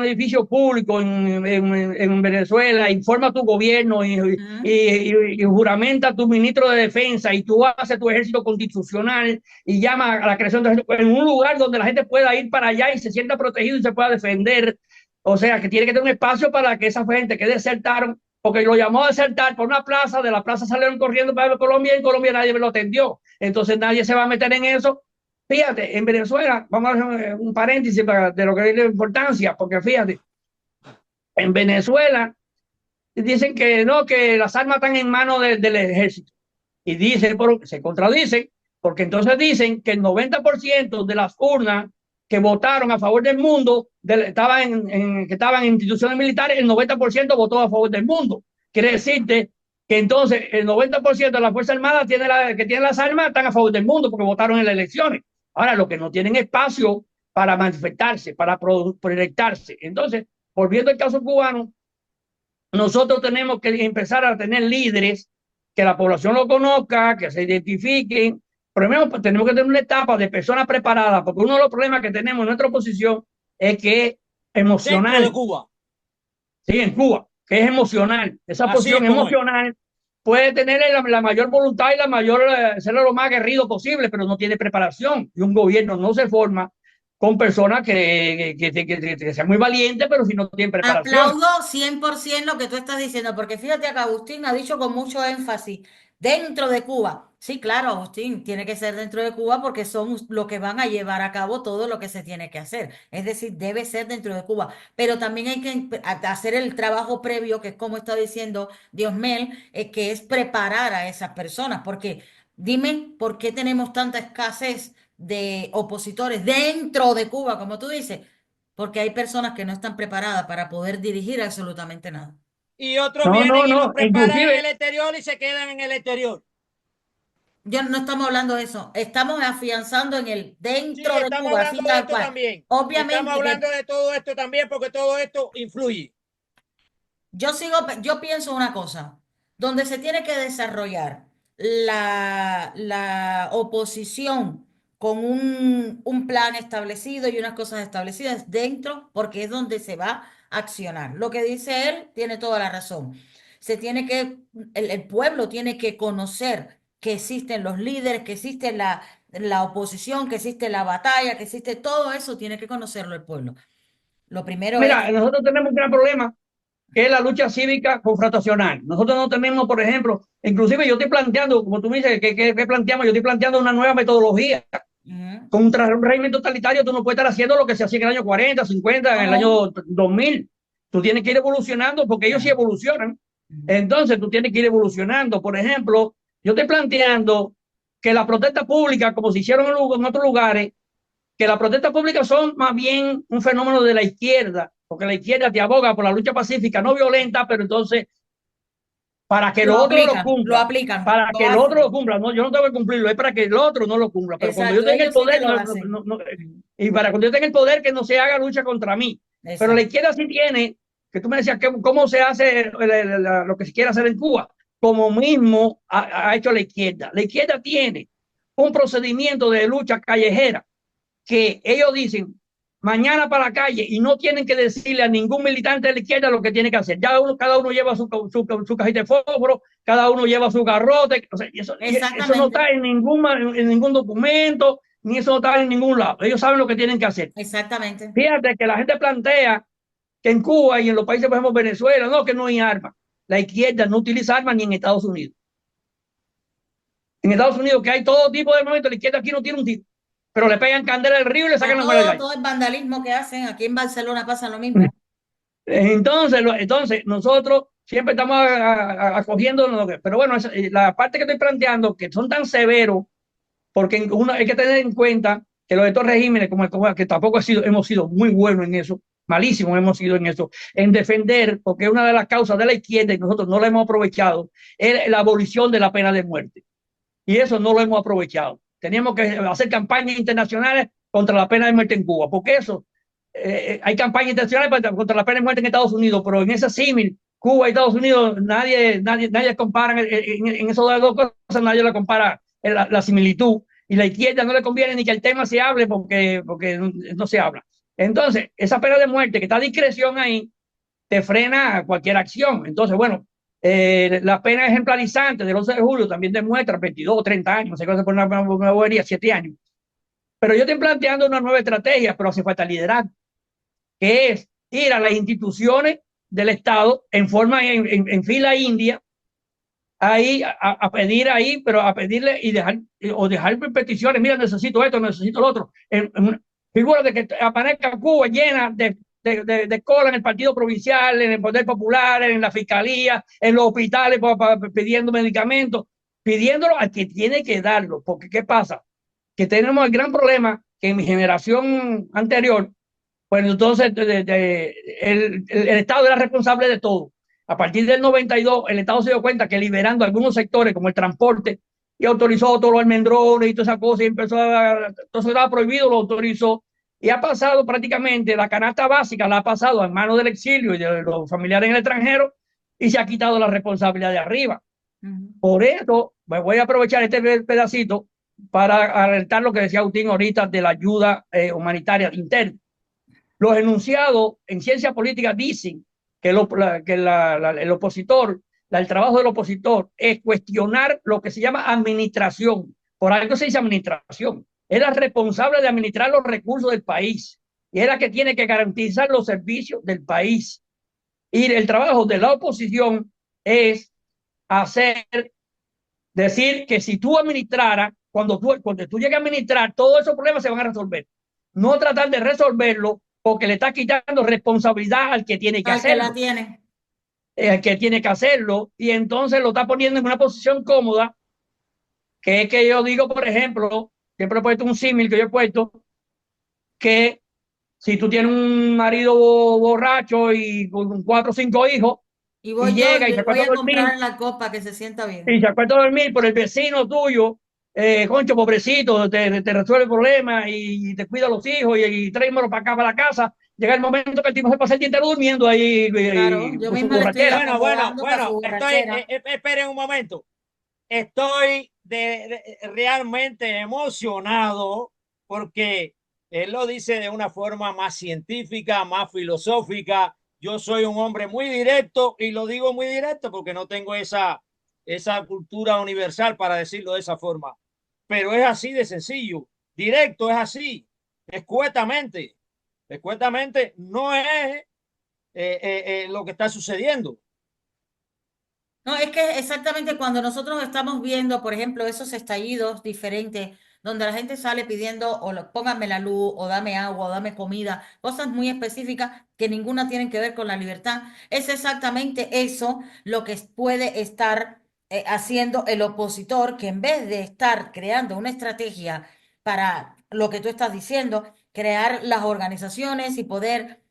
edificio público en Venezuela, informa a tu gobierno y juramenta a tu ministro de defensa y tú haces tu ejército constitucional y llama a la creación de ejército en un lugar donde la gente pueda ir para allá y se sienta protegido y se pueda defender. O sea, que tiene que tener un espacio para que esa gente que desertaron, porque lo llamó a desertar por una plaza, de la plaza salieron corriendo para Colombia y en Colombia nadie me lo atendió. Entonces nadie se va a meter en eso. Fíjate, en Venezuela, vamos a hacer un paréntesis de lo que es la importancia, porque fíjate, en Venezuela dicen que no, que las armas están en manos del ejército. Y dicen, se contradicen, porque entonces dicen que el 90% de las urnas que votaron a favor del mundo, que estaban en instituciones militares, el 90% votó a favor del mundo. Quiere decirte que entonces el 90% de la Fuerza Armada que tienen las armas están a favor del mundo porque votaron en las elecciones. Ahora, lo que no tienen espacio para manifestarse, para proyectarse. Entonces, volviendo al caso cubano, nosotros tenemos que empezar a tener líderes que la población lo conozca, que se identifiquen. Primero, pues, tenemos que tener una etapa de personas preparadas, porque uno de los problemas que tenemos en nuestra oposición es que es emocional. Dentro de Cuba. Sí, en Cuba, que es emocional. Esa Así posición es como emocional puede tener la mayor voluntad y la mayor, ser lo más aguerrido posible, pero no tiene preparación. Y un gobierno no se forma con personas que sean muy valientes, pero si no tienen preparación. aplaudo 100% lo que tú estás diciendo, porque fíjate que Agustín ha dicho con mucho énfasis, dentro de Cuba. Sí, claro, Agustín, tiene que ser dentro de Cuba porque son los que van a llevar a cabo todo lo que se tiene que hacer. Es decir, debe ser dentro de Cuba. Pero también hay que hacer el trabajo previo, que es como está diciendo Diosmel, que es preparar a esas personas. Porque dime, ¿por qué tenemos tanta escasez de opositores dentro de Cuba, como tú dices? Porque hay personas que no están preparadas para poder dirigir absolutamente nada. Y otros No, vienen no, y los no. preparan en Inclusive, el exterior y se quedan en el exterior. Yo no estamos hablando de eso, estamos afianzando en el Sí, dentro de estamos Cuba, así hablando de tal esto cual. también. Obviamente Estamos que hablando de todo esto también porque todo esto influye. yo pienso una cosa, donde se tiene que desarrollar la oposición con un plan establecido y unas cosas establecidas dentro, porque es donde se va a accionar. Lo que dice él tiene toda la razón. El pueblo tiene que conocer que existen los líderes, que existe la oposición, que existe la batalla, que existe todo eso, tiene que conocerlo el pueblo. Lo primero es, mira, nosotros tenemos un gran problema, que es la lucha cívica confrontacional. Nosotros no tenemos, por ejemplo, inclusive yo estoy planteando, como tú me dices, ¿qué planteamos? Yo estoy planteando una nueva metodología. Contra un régimen totalitario tú no puedes estar haciendo lo que se hacía en el año 40, 50, en el año 2000. Tú tienes que ir evolucionando porque ellos sí evolucionan. Entonces tú tienes que ir evolucionando. Por ejemplo, yo estoy planteando que la protesta pública, como se hicieron en otros lugares, que las protestas públicas son más bien un fenómeno de la izquierda, porque la izquierda te aboga por la lucha pacífica no violenta, pero entonces para que lo otro lo lo cumpla, aplican, para lo que el otro lo hacen. cumpla, no, yo no tengo que cumplirlo, es para que el otro no lo cumpla, pero cuando yo Exacto, tenga el ellos sí que poder, lo hacen. y para cuando yo tenga el poder, que no se haga lucha contra mí. Pero la Exacto. izquierda sí tiene, que tú me decías, ¿cómo se hace lo que se quiere hacer en Cuba? como mismo ha hecho la izquierda. La izquierda tiene un procedimiento de lucha callejera que ellos dicen mañana para la calle y no tienen que decirle a ningún militante de la izquierda lo que tiene que hacer. Ya cada uno lleva su cajita de fósforo, cada uno lleva su garrote. O sea, eso no Exactamente, está en ningún documento, ni eso no está en ningún lado. Ellos saben lo que tienen que hacer. exactamente. Fíjate que la gente plantea que en Cuba y en los países, por ejemplo, Venezuela, no, que no hay armas. La izquierda no utiliza armas ni en Estados Unidos. En Estados Unidos, que hay todo tipo de momentos, la izquierda aquí no tiene un tiro, pero le pegan candela al río y le sacan la muela del gallo. Todo el vandalismo que hacen aquí en Barcelona pasa lo mismo. Entonces nosotros siempre estamos acogiendo, pero bueno, la parte que estoy planteando, que son tan severos, porque uno hay que tener en cuenta que los de estos regímenes, como el Cuba, que tampoco hemos sido muy buenos en eso, malísimos hemos sido en eso, en defender, porque una de las causas de la izquierda y nosotros no la hemos aprovechado, es la abolición de la pena de muerte. Y eso no lo hemos aprovechado. Teníamos que hacer campañas internacionales contra la pena de muerte en Cuba, porque eso, hay campañas internacionales contra la pena de muerte en Estados Unidos, pero en ese símil, Cuba y Estados Unidos, nadie compara, en esos dos cosas nadie la compara la similitud, y la izquierda no le conviene ni que el tema se hable porque no se habla. Entonces, esa pena de muerte que está a discreción ahí, te frena cualquier acción. Entonces, bueno, la pena ejemplarizante del 11 de julio también demuestra 22 o 30 años, no sé qué, por una bobería, 7 años. Pero yo estoy planteando una nueva estrategia, pero hace falta liderazgo, que es ir a las instituciones del Estado en forma, en fila india, ahí a pedir ahí, pero a pedirle y dejar peticiones, mira, necesito esto, necesito lo otro. Figura de que aparezca Cuba llena de cola en el partido provincial, en el Poder Popular, en la Fiscalía, en los hospitales pidiendo medicamentos, pidiéndolo al que tiene que darlo. Porque ¿qué pasa? Que tenemos el gran problema que en mi generación anterior, pues entonces el Estado era responsable de todo. A partir del 92, el Estado se dio cuenta que liberando algunos sectores como el transporte y autorizó todos los almendrones y todas esas cosas y entonces estaba prohibido, lo autorizó y ha pasado prácticamente la canasta básica, la ha pasado en manos del exilio y de los familiares en el extranjero y se ha quitado la responsabilidad de arriba. Por eso me voy a aprovechar este pedacito para alertar lo que decía Agustín ahorita de la ayuda humanitaria interna. Los enunciados en ciencia política dicen que el opositor, el trabajo del opositor es cuestionar lo que se llama administración. Por algo se dice administración. Es la responsable de administrar los recursos del país y es la que tiene que garantizar los servicios del país. Y el trabajo de la oposición es decir que si tú administraras, cuando tú llegues a administrar, todos esos problemas se van a resolver. No tratar de resolverlo porque le está quitando responsabilidad al que tiene que hacerlo. Al que la tiene. El que tiene que hacerlo, y entonces lo está poniendo en una posición cómoda, que es que yo digo, por ejemplo, siempre he puesto un símil que yo he puesto, que si tú tienes un marido borracho y con 4 o 5 hijos, y llega y se acuesta a dormir, comprar la copa que se sienta bien. Y se acuesta a dormir por el vecino tuyo, concho, pobrecito, te resuelve el problema y te cuida a los hijos y tráemelo para acá, para la casa. Llega el momento que el tipo se pasa el día entero durmiendo ahí. Claro, yo misma le estoy bueno, esperen un momento. Estoy realmente emocionado porque él lo dice de una forma más científica, más filosófica. Yo soy un hombre muy directo y lo digo muy directo porque no tengo esa cultura universal para decirlo de esa forma. Pero es así de sencillo, directo, es así, escuetamente no es lo que está sucediendo. No, es que exactamente cuando nosotros estamos viendo, por ejemplo, esos estallidos diferentes, donde la gente sale pidiendo póngame la luz, o dame agua, o dame comida, cosas muy específicas que ninguna tienen que ver con la libertad, es exactamente eso lo que puede estar haciendo el opositor, que en vez de estar creando una estrategia para lo que tú estás diciendo, crear las organizaciones y poder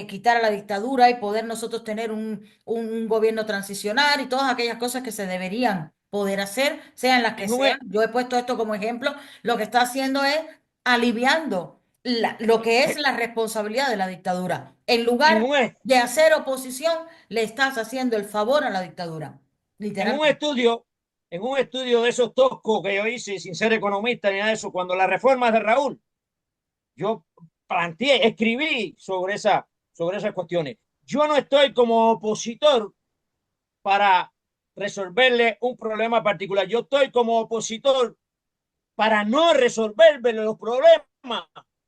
quitar a la dictadura y poder nosotros tener un gobierno transicional y todas aquellas cosas que se deberían poder hacer, sean las que sean. Yo he puesto esto como ejemplo. Lo que está haciendo es aliviando lo que es la responsabilidad de la dictadura. En lugar de hacer oposición, le estás haciendo el favor a la dictadura. Literalmente. En un estudio de esos toscos que yo hice sin ser economista ni nada de eso, cuando las reformas de Raúl, yo planteé, escribí sobre esas cuestiones. Yo no estoy como opositor para resolverle un problema particular. Yo estoy como opositor para no resolverle los problemas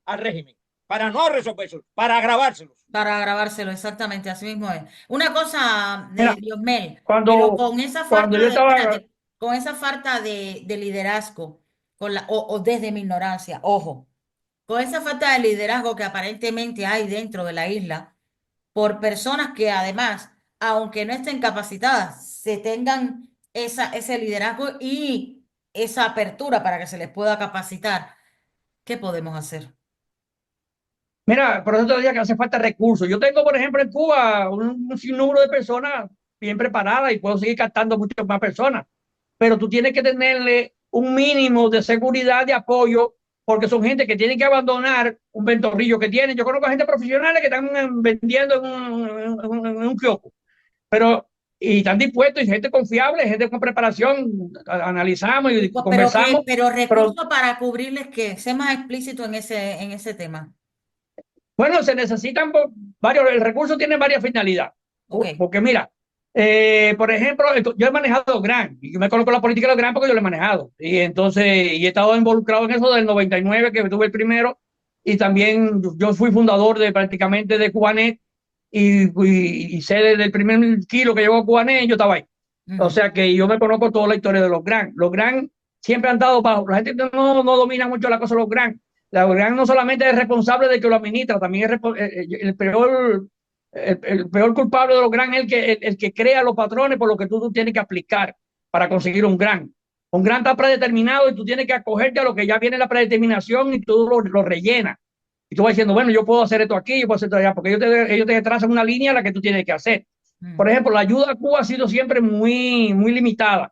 al régimen, para no resolverlos, para agravárselos. Para grabárselo, exactamente, así mismo es. Una cosa de Mira, Diosmel, pero cuando, con esa cuando falta yo de, estaba, espérate, con esa falta de liderazgo, o desde mi ignorancia, ojo, con esa falta de liderazgo que aparentemente hay dentro de la isla, por personas que además, aunque no estén capacitadas, se tengan ese liderazgo y esa apertura para que se les pueda capacitar, ¿qué podemos hacer? mira, por eso te decía que hace falta recursos. Yo tengo, por ejemplo, en Cuba un sinnúmero de personas bien preparadas y puedo seguir captando muchas más personas, pero tú tienes que tenerle un mínimo de seguridad, de apoyo, porque son gente que tiene que abandonar un ventorrillo que tienen. Yo conozco gente profesionales que están vendiendo en un kiosco, pero y están dispuestos y gente confiable, gente con preparación, analizamos y conversamos, Pero pero recursos para cubrirles que sé más explícito en ese tema. bueno, se necesitan varios, el recurso tiene varias finalidades, Ok. porque mira, por ejemplo, yo he manejado GRAN, y yo me conozco la política de GRAN porque yo lo he manejado, y entonces, y he estado involucrado en eso del 99, que tuve el primero, y también yo fui fundador de prácticamente de Cubanet, y sé desde el primer kilo que llegó a Cubanet, yo estaba ahí. O Ujú. sea que yo me conozco toda la historia de los GRAN. Los GRAN siempre han dado bajo, la gente no domina mucho la cosa de los GRAN. La GRAN no solamente es responsable de que lo administra, también es el peor culpable de los GRAN es el que crea los patrones por lo que tú tienes que aplicar para conseguir un GRAN. Un GRAN está predeterminado y tú tienes que acogerte a lo que ya viene la predeterminación y tú lo rellenas. Y tú vas diciendo, bueno, yo puedo hacer esto aquí, yo puedo hacer esto allá, porque ellos te trazan una línea a la que tú tienes que hacer. Por Ujú. ejemplo, la ayuda a Cuba ha sido siempre muy limitada.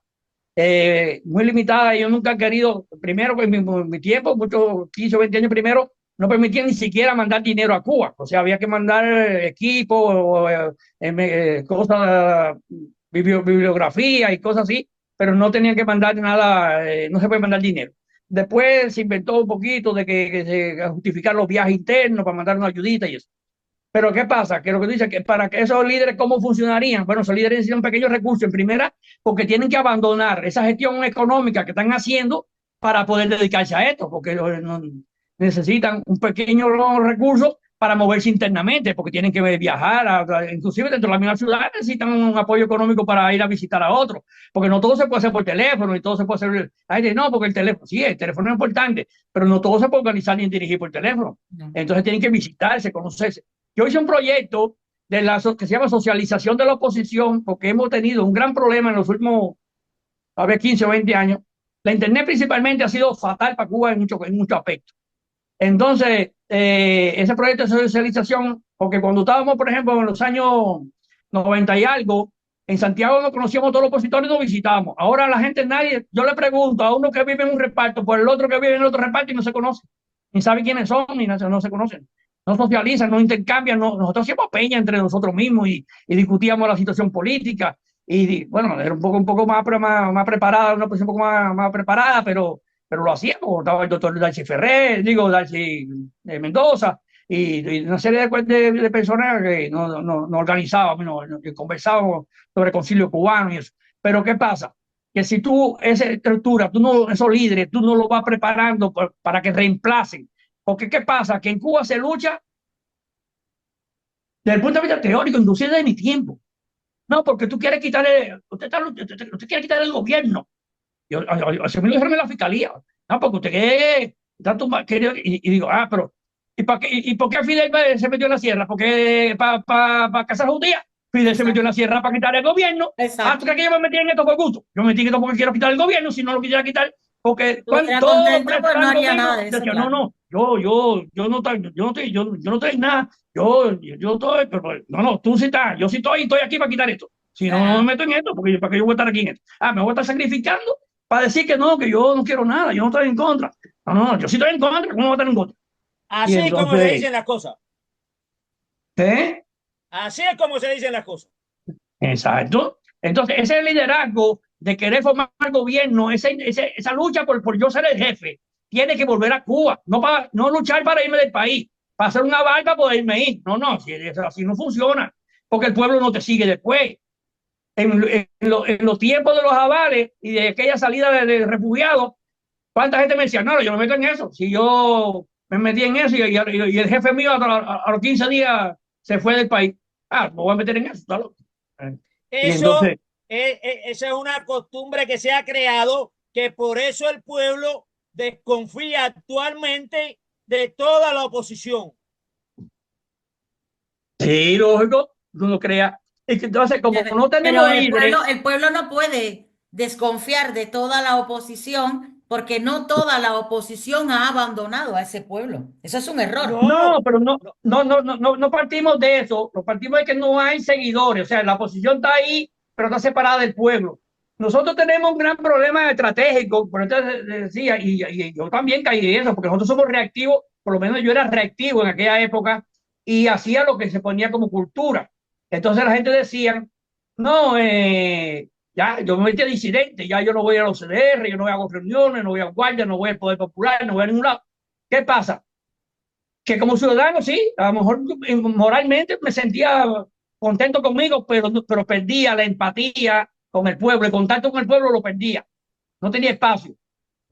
Muy limitada. Yo nunca he querido, primero en mi tiempo, muchos 15 o 20 años primero, no permitían ni siquiera mandar dinero a Cuba. O sea, había que mandar equipo, cosas, bibliografía y cosas así, pero no tenían que mandar nada, no se puede mandar dinero. Después se inventó un poquito de que se justificar los viajes internos para mandar una ayudita y eso. Pero ¿qué pasa? Que lo que tú dices, que para que esos líderes, ¿cómo funcionarían? Bueno, esos líderes necesitan pequeños recursos. En primera, porque tienen que abandonar esa gestión económica que están haciendo para poder dedicarse a esto, porque necesitan un pequeño recurso para moverse internamente, porque tienen que viajar, inclusive dentro de la misma ciudad necesitan un apoyo económico para ir a visitar a otros, porque no todo se puede hacer por teléfono y todo se puede hacer, ay, no, porque el teléfono, sí, el teléfono es importante, pero no todo se puede organizar ni dirigir por teléfono. No. Entonces tienen que visitarse, conocerse. Yo hice un proyecto que se llama Socialización de la Oposición, porque hemos tenido un gran problema en los últimos, a ver, 15 o 20 años. La Internet principalmente ha sido fatal para Cuba en muchos aspectos. Entonces, ese proyecto de socialización, porque cuando estábamos, por ejemplo, en los años 90 y algo, en Santiago nos conocíamos todos los opositores y nos visitábamos. Ahora la gente, nadie, yo le pregunto a uno que vive en un reparto por el otro que vive en el otro reparto y no se conoce, ni sabe quiénes son, ni no se conocen, no socializan, no intercambian, nosotros hacíamos peña entre nosotros mismos y discutíamos la situación política. Y bueno, era un poco más preparada, una posición un poco más preparada, pero lo hacíamos. Estaba el doctor Darcy Ferrer, digo, Darcy Mendoza, y una serie de personas que nos organizábamos, que conversábamos sobre concilio cubano y eso. Pero ¿qué pasa? Que si tú, esa estructura, esos líderes, tú no los vas preparando para que reemplacen. Porque ¿qué pasa? Que en Cuba se lucha desde el punto de vista teórico, inclusive de mi tiempo. No, porque tú quieres quitarle, usted quiere quitar el gobierno. Se me lo dijeron en la fiscalía. No, porque usted quiere tanto y digo, pero ¿y por qué Fidel se metió en la sierra? Porque para cazar judías, Fidel se metió en la sierra para quitar el gobierno. ¿Tú Exacto. crees que yo me metí en esto por gusto? Yo me metí en esto porque quiero quitar el gobierno, si no lo quisiera quitar, porque Estuviera todos los contento, pues no presos haría nada conmigo de eso, decían, no, claro. no, yo no estoy en nada, yo estoy, pero no, tú sí estás, yo sí estoy aquí para quitar esto. Si no, no me Ah, meto en esto, porque para qué yo voy a estar aquí en esto. Me voy a estar sacrificando para decir que yo no quiero nada, yo no estoy en contra. No, yo sí estoy en contra, ¿cómo voy a estar en contra? Y Así es como se entonces, dicen las cosas. ¿qué? Así es como se dicen las cosas. Exacto. Entonces, ese liderazgo de querer formar gobierno, esa lucha por yo ser el jefe, tiene que volver a Cuba, no luchar para irme del país, para hacer una barca poderme ir. No, no, así no funciona, porque el pueblo no te sigue después. En los tiempos de los avales y de aquella salida de refugiados, ¿cuánta gente me decía, no, yo no me meto en eso? Si yo me metí en eso y el jefe mío a los 15 días se fue del país. Me voy a meter en eso. ¿Claro? Eso, entonces, esa es una costumbre que se ha creado, que por eso el pueblo desconfía actualmente de toda la oposición. sí, lógico, no lo crea. Entonces, como no tenemos Pero líderes, el pueblo no puede desconfiar de toda la oposición porque no toda la oposición ha abandonado a ese pueblo. Eso es un error. no, pero no partimos de eso, lo partimos de que no hay seguidores, o sea, la oposición está ahí, pero está separada del pueblo. Nosotros tenemos un gran problema estratégico, por eso decía, y yo también caí en eso, porque nosotros somos reactivos, por lo menos yo era reactivo en aquella época y hacía lo que se ponía como cultura. Entonces la gente decía, no, ya, yo me metí a disidente, ya yo no voy a los CDR, yo no voy a reuniones, no voy a guardia, no voy al Poder Popular, no voy a ningún lado. ¿Qué pasa? Que como ciudadano, sí, a lo mejor moralmente me sentía contento conmigo, pero perdía la empatía con el pueblo, el contacto con el pueblo lo perdía, no tenía espacio.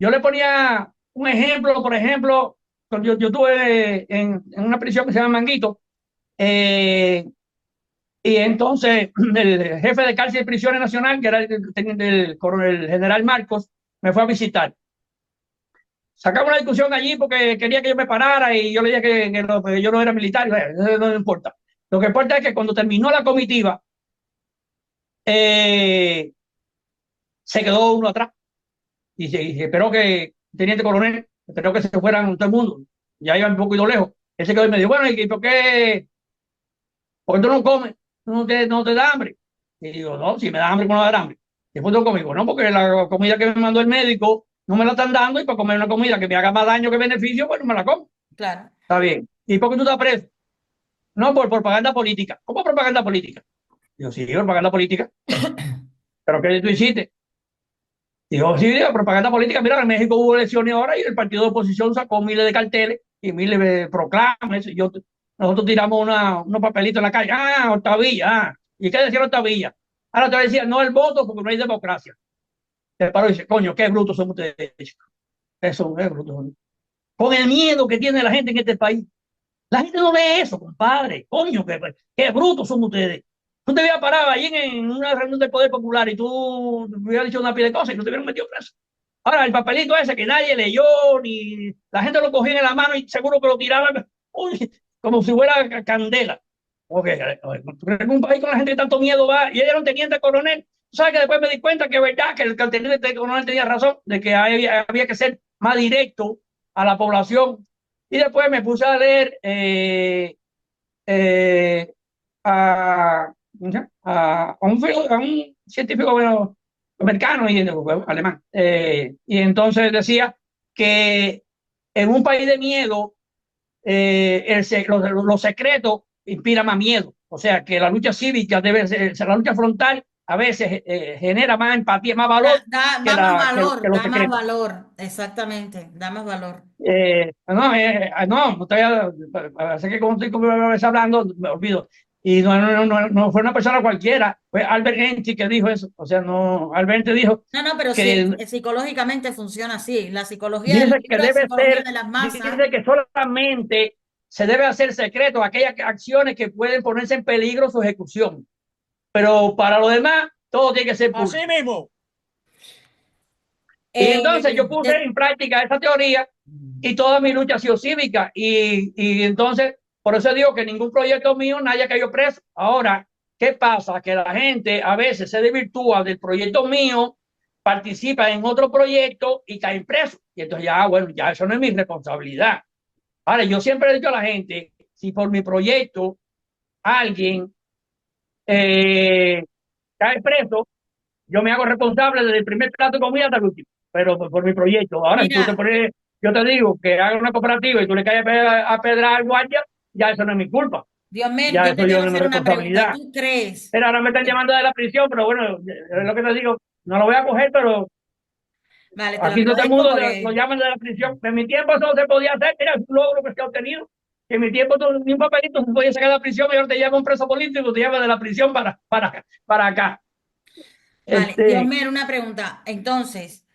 Yo le ponía un ejemplo, por ejemplo, cuando yo estuve en una prisión que se llama Manguito, y entonces el jefe de cárcel y prisiones nacional, que era el coronel general Marcos, me fue a visitar. Sacamos una discusión allí porque quería que yo me parara y yo le dije que yo no era militar. No importa. Lo que importa es que cuando terminó la comitiva, se quedó uno atrás y se esperó que, teniente coronel, esperó que se fueran todo el mundo. Ya iban un poquito lejos. Él se quedó y me dijo, bueno, ¿y por qué? ¿Por qué tú no comes? ¿No te da hambre? Y digo, no, si me da hambre, ¿cómo no me da hambre? Después tú conmigo, no, porque la comida que me mandó el médico no me la están dando y para comer una comida que me haga más daño que beneficio, pues no me la como. Claro. Está bien. ¿Y por qué tú estás preso? No, por propaganda política. ¿Cómo propaganda política? Digo, sí, propaganda política. ¿Pero qué tú hiciste? Digo, sí, propaganda política. Mira, en México hubo elecciones ahora y el partido de oposición sacó miles de carteles y miles de proclamas. Nosotros tiramos unos papelitos en la calle. Octavilla. ¿Y qué decía Octavilla? Ahora te decía, no el voto porque no hay democracia. Se paró y dice, coño, qué brutos son ustedes. Eso es bruto. Con el miedo que tiene la gente en este país. La gente no ve eso, compadre. Coño, qué brutos son ustedes. Tú te hubieras parado allí en una reunión del Poder Popular y tú hubieras dicho una pila de cosas y no te hubieran metido preso. Ahora, el papelito ese que nadie leyó, ni la gente lo cogía en la mano y seguro que lo tiraban como si fuera candela. Okay, ¿tú crees que un país con la gente de tanto miedo va? Y ella era un teniente coronel. ¿Sabes que después me di cuenta que es verdad que el teniente coronel tenía razón de que había que ser más directo a la población? Y después me puse a leer a un científico bueno, americano y alemán. Y entonces decía que en un país de miedo, los secretos inspira más miedo. O sea, que la lucha cívica debe ser, la lucha frontal a veces genera más empatía, más valor Da que, más valor, que los da más secretos. valor, exacamente, da más valor. No, parece que como estoy hablando, me olvido. Y no fue una persona cualquiera, fue Albert Einstein que dijo eso. O sea, no, Albert Einstein dijo No, pero sí, que psicológicamente funciona así. La psicología del dice que libro de debe psicología ser, de las dice masas. que solamente se debe hacer secreto aquellas acciones que pueden ponerse en peligro su ejecución. Pero para lo demás, todo tiene que ser público. Así mismo. Y entonces yo puse en práctica esa teoría y toda mi lucha ha sido cívica. Y entonces, por eso digo que ningún proyecto mío nadie ha caído preso. Ahora, ¿qué pasa? Que la gente a veces se desvirtúa del proyecto mío, participa en otro proyecto y cae preso. Y entonces ya, bueno, ya eso no es mi responsabilidad. Ahora, yo siempre he dicho a la gente, si por mi proyecto alguien cae preso, yo me hago responsable desde el primer plato de comida hasta el último, pero por mi proyecto. Ahora, si tú te Mira, pones, yo te digo que haga una cooperativa y tú le caes a pedrar al guardia, ya eso no es mi culpa. Dios mío, Ya yo eso te yo quiero no es mi hacer una pregunta. responsabilidad. ¿Tú crees Pero ahora me están que... llamando de la prisión, pero bueno, es lo que te digo, no lo voy a coger, pero Vale, te lo aquí no todo el agradezco mundo lo porque... llaman de la prisión. En mi tiempo eso no se podía hacer, mira, es un logro que se ha obtenido. Que en mi tiempo ni un papelito se podía sacar de la prisión y ahora te llama un preso político, te llama de la prisión para acá. Vale, Dios Este, mío, una pregunta. Entonces,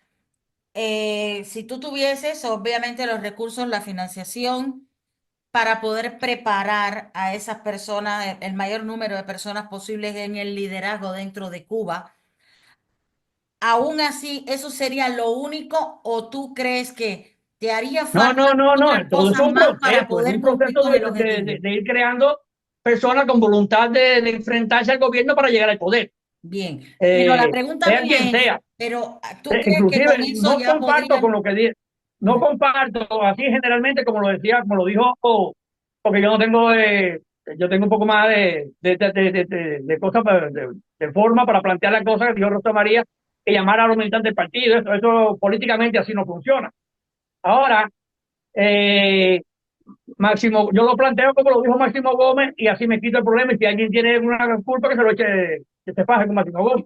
si tú tuvieses, obviamente, los recursos, la financiación para poder preparar a esas personas, el mayor número de personas posibles en el liderazgo dentro de Cuba, aún así, ¿eso sería lo único o tú crees que te haría no, falta no, no, no, otras todo es cosas más para es poder un cumplir proceso con el objetivo? de ir creando personas con voluntad de enfrentarse al gobierno para llegar al poder. Bien, pero la pregunta Sea quien mía es, sea. pero ¿tú crees que con Inclusive eso no ya comparto con podrían... lo que dice, no comparto así generalmente como lo decía, como lo dijo, porque yo no tengo, yo tengo un poco más de cosas, de forma para plantear las cosas que dijo Rosa María, que llamar a los militantes del partido, eso políticamente así no funciona. Ahora, eh, Máximo, yo lo planteo como lo dijo Máximo Gómez y así me quito el problema y si alguien tiene una culpa que se lo eche, que se faje con Máximo Gómez.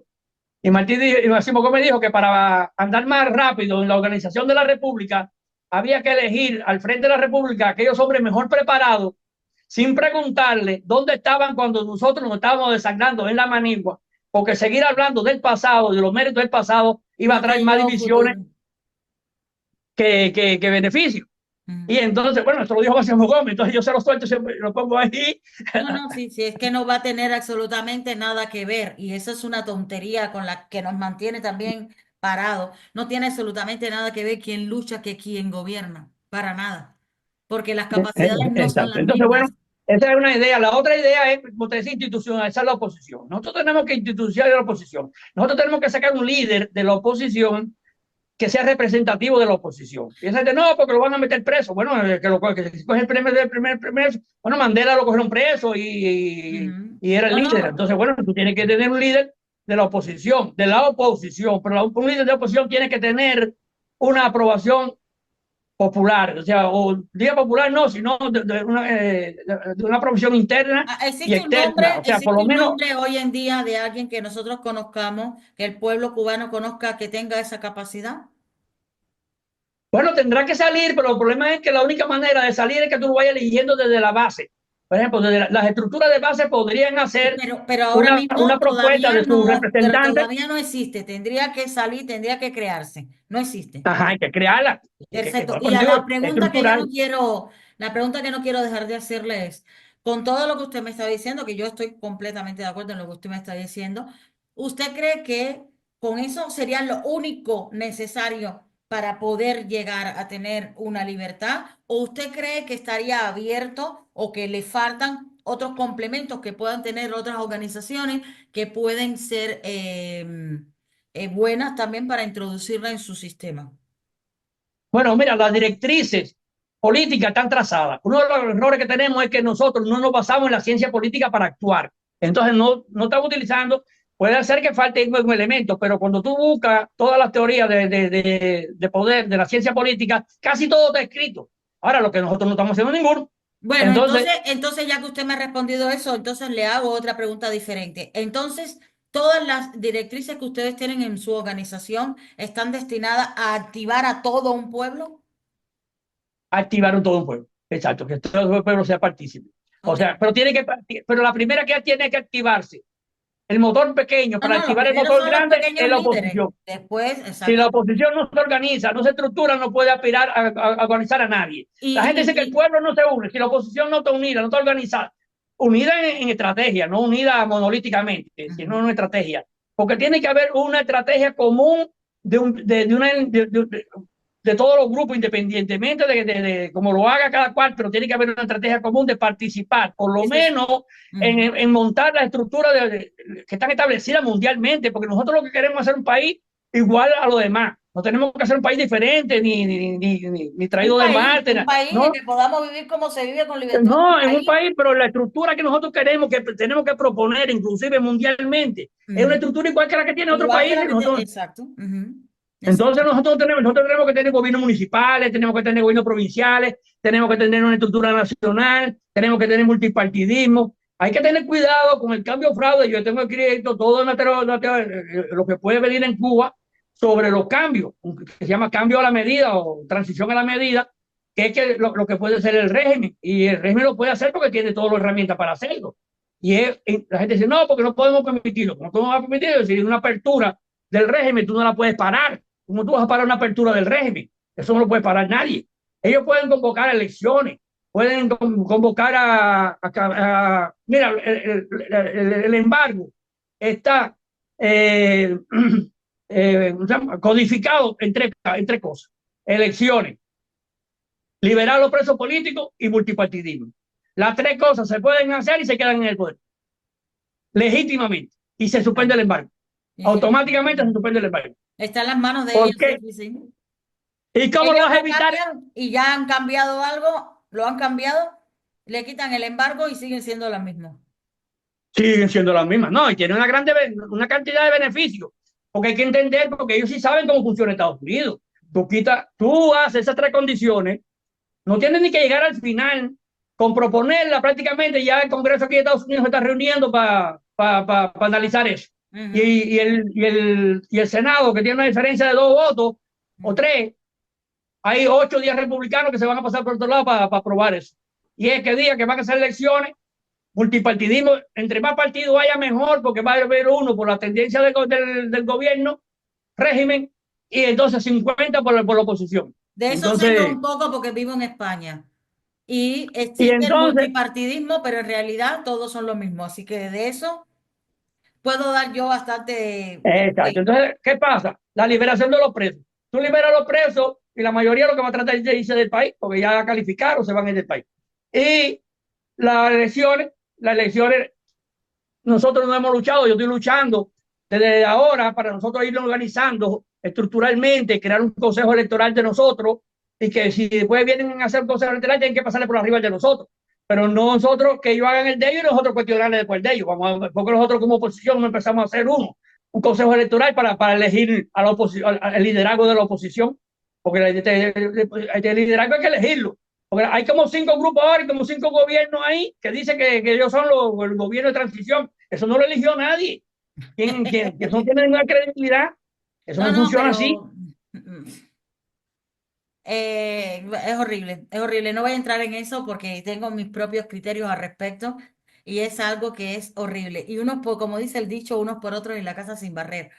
Y Máximo Gómez dijo que para andar más rápido en la organización de la República había que elegir al frente de la República aquellos hombres mejor preparados sin preguntarle dónde estaban cuando nosotros nos estábamos desangrando en la manigua, porque seguir hablando del pasado, de los méritos del pasado, iba a No te traer más lleva a un divisiones futuro. que beneficios. Mm. Y entonces, bueno, esto lo dijo Máximo Gómez, entonces yo se lo suelto, siempre lo pongo ahí. No, no, sí, sí, es que no va a tener absolutamente nada que ver y eso es una tontería con la que nos mantiene también parados. No tiene absolutamente nada que ver quién lucha que quién gobierna, para nada, porque las capacidades no son Exacto. las Entonces, bueno, mismas. esa es una idea. La otra idea es, como te decía, institucionalizar la oposición. Nosotros tenemos que institucionalizar la oposición. Nosotros tenemos que sacar un líder de la oposición que sea representativo de la oposición. Piensa que no, porque lo van a meter preso. Bueno, que si coge el primer, bueno, Mandela lo cogieron preso Ujú. y era el No, líder. no, Entonces, bueno, tú tienes que tener un líder de la oposición, pero un líder de la oposición tiene que tener una aprobación popular, o sea, o día popular no, sino de una aprobación interna y externa. O sea, por existe lo un menos, nombre hoy en día de alguien que nosotros conozcamos, que el pueblo cubano conozca, que tenga esa capacidad. bueno, tendrá que salir, pero el problema es que la única manera de salir es que tú lo vayas eligiendo desde la base. Por ejemplo, desde las estructuras de base podrían hacer Pero ahora una mismo propuesta de sus representantes. todavía no existe. Tendría que salir, tendría que crearse. No existe. Ajá, hay que crearla. Perfecto. Bueno, Y pues a digo, la pregunta que yo estructural. no quiero, la pregunta que no quiero dejar de hacerle es, con todo lo que usted me está diciendo, que yo estoy completamente de acuerdo en lo que usted me está diciendo, ¿usted cree que con eso sería lo único necesario para poder llegar a tener una libertad? ¿O usted cree que estaría abierto o que le faltan otros complementos que puedan tener otras organizaciones que pueden ser buenas también para introducirla en su sistema? Bueno, mira, las directrices políticas están trazadas. Uno de los errores que tenemos es que nosotros no nos basamos en la ciencia política para actuar. Entonces, no estamos utilizando, puede ser que falte un elemento, pero cuando tú buscas todas las teorías de poder, de la ciencia política, casi todo está escrito. Ahora, lo que nosotros no estamos haciendo ninguno. Bueno, Entonces, entonces ya que usted me ha respondido eso, entonces le hago otra pregunta diferente. Entonces, todas las directrices que ustedes tienen en su organización están destinadas a activar a todo un pueblo. activaron todo un pueblo. Exacto, que todo el pueblo sea partícipe. O Ok. sea, pero la primera que tiene que activarse, el motor pequeño, No, para no, los activar el primeros motor son los grande, pequeños es la líderes. oposición. Después, Si la exacto. oposición no se organiza, no se estructura, no puede aspirar a organizar a nadie. Y, La gente dice que el y, pueblo no se une. Si la oposición no está unida, no está organizada, unida en estrategia, no unida monolíticamente, sino en una estrategia. Porque tiene que haber una estrategia común de todos los grupos, independientemente de cómo lo haga cada cual, pero tiene que haber una estrategia común de participar, por lo ese es- menos ujú. en montar la estructura que están establecidas mundialmente, porque nosotros lo que queremos es hacer un país igual a los demás. No tenemos que hacer un país diferente, ni traído de Marte, Un país en el ¿no? que podamos vivir como se vive con libertad, un No, en un país. país, pero la estructura que nosotros queremos, que tenemos que proponer, inclusive mundialmente, es una Ujú. estructura igual que la que tiene otros Igual que la países. que Nosotros, exacto. Ujú. Entonces nosotros tenemos que tener gobiernos municipales, tenemos que tener gobiernos provinciales, tenemos que tener una estructura nacional, tenemos que tener multipartidismo. Hay que tener cuidado con el cambio fraude. Yo tengo escrito todo lo que puede venir en Cuba sobre los cambios, que se llama cambio a la medida o transición a la medida, que es lo que puede ser el régimen. Y el régimen lo puede hacer porque tiene todas las herramientas para hacerlo. La gente dice, no, porque no podemos permitirlo. No podemos permitirlo. Si hay una apertura del régimen, tú no la puedes parar. ¿Cómo tú vas a parar una apertura del régimen? Eso no lo puede parar nadie. Ellos pueden convocar elecciones, pueden convocar mira, el embargo está codificado entre cosas. Elecciones, liberar a los presos políticos y multipartidismo. Las tres cosas se pueden hacer y se quedan en el poder. Legítimamente. Y se suspende el embargo. Automáticamente se suspende el embargo. Está en las manos de ¿Por ellos. qué? Sí, sí. ¿Y cómo lo Ellos vas a lo evitar? cambian y ya han cambiado algo, lo han cambiado, le quitan el embargo y siguen siendo las mismas. Siguen siendo las mismas. No, y tiene una cantidad de beneficios. Porque hay que entender, porque ellos sí saben cómo funciona Estados Unidos. Tú haces esas tres condiciones, no tienes ni que llegar al final con proponerla prácticamente. Ya el Congreso aquí de Estados Unidos se está reuniendo para analizar eso. Y el Senado, que tiene una diferencia de 2 votos o 3, hay 8 o 10 republicanos que se van a pasar por otro lado para aprobar eso. Y es que diga que van a hacer elecciones, multipartidismo, entre más partidos haya mejor, porque va a haber uno por la tendencia del gobierno, régimen, y entonces 50 por la oposición. De eso sé yo un poco porque vivo en España. Y existe el multipartidismo, pero en realidad todos son lo mismo. Así que de eso puedo dar yo bastante. Exacto. Entonces, ¿qué pasa? La liberación de los presos. Tú liberas a los presos y la mayoría lo que va a tratar es de irse del país, porque ya calificaron, se van a ir del país. Y las elecciones, nosotros no hemos luchado, yo estoy luchando desde ahora para nosotros irnos organizando estructuralmente, crear un consejo electoral de nosotros, y que si después vienen a hacer un consejo electoral tienen que pasarle por arriba de nosotros, pero no nosotros que ellos hagan el de ellos y nosotros cuestionarle después de ellos. Porque nosotros como oposición empezamos a hacer un consejo electoral para elegir al liderazgo de la oposición, porque el liderazgo hay que elegirlo. Porque hay como 5 grupos ahora y como 5 gobiernos ahí que dicen que ellos son el gobierno de transición. Eso no lo eligió nadie. Que eso no tiene ninguna credibilidad. Eso no funciona así. Es horrible, es horrible. No voy a entrar en eso porque tengo mis propios criterios al respecto y es algo que es horrible. Y unos, como dice el dicho, unos por otros en la casa sin barrer.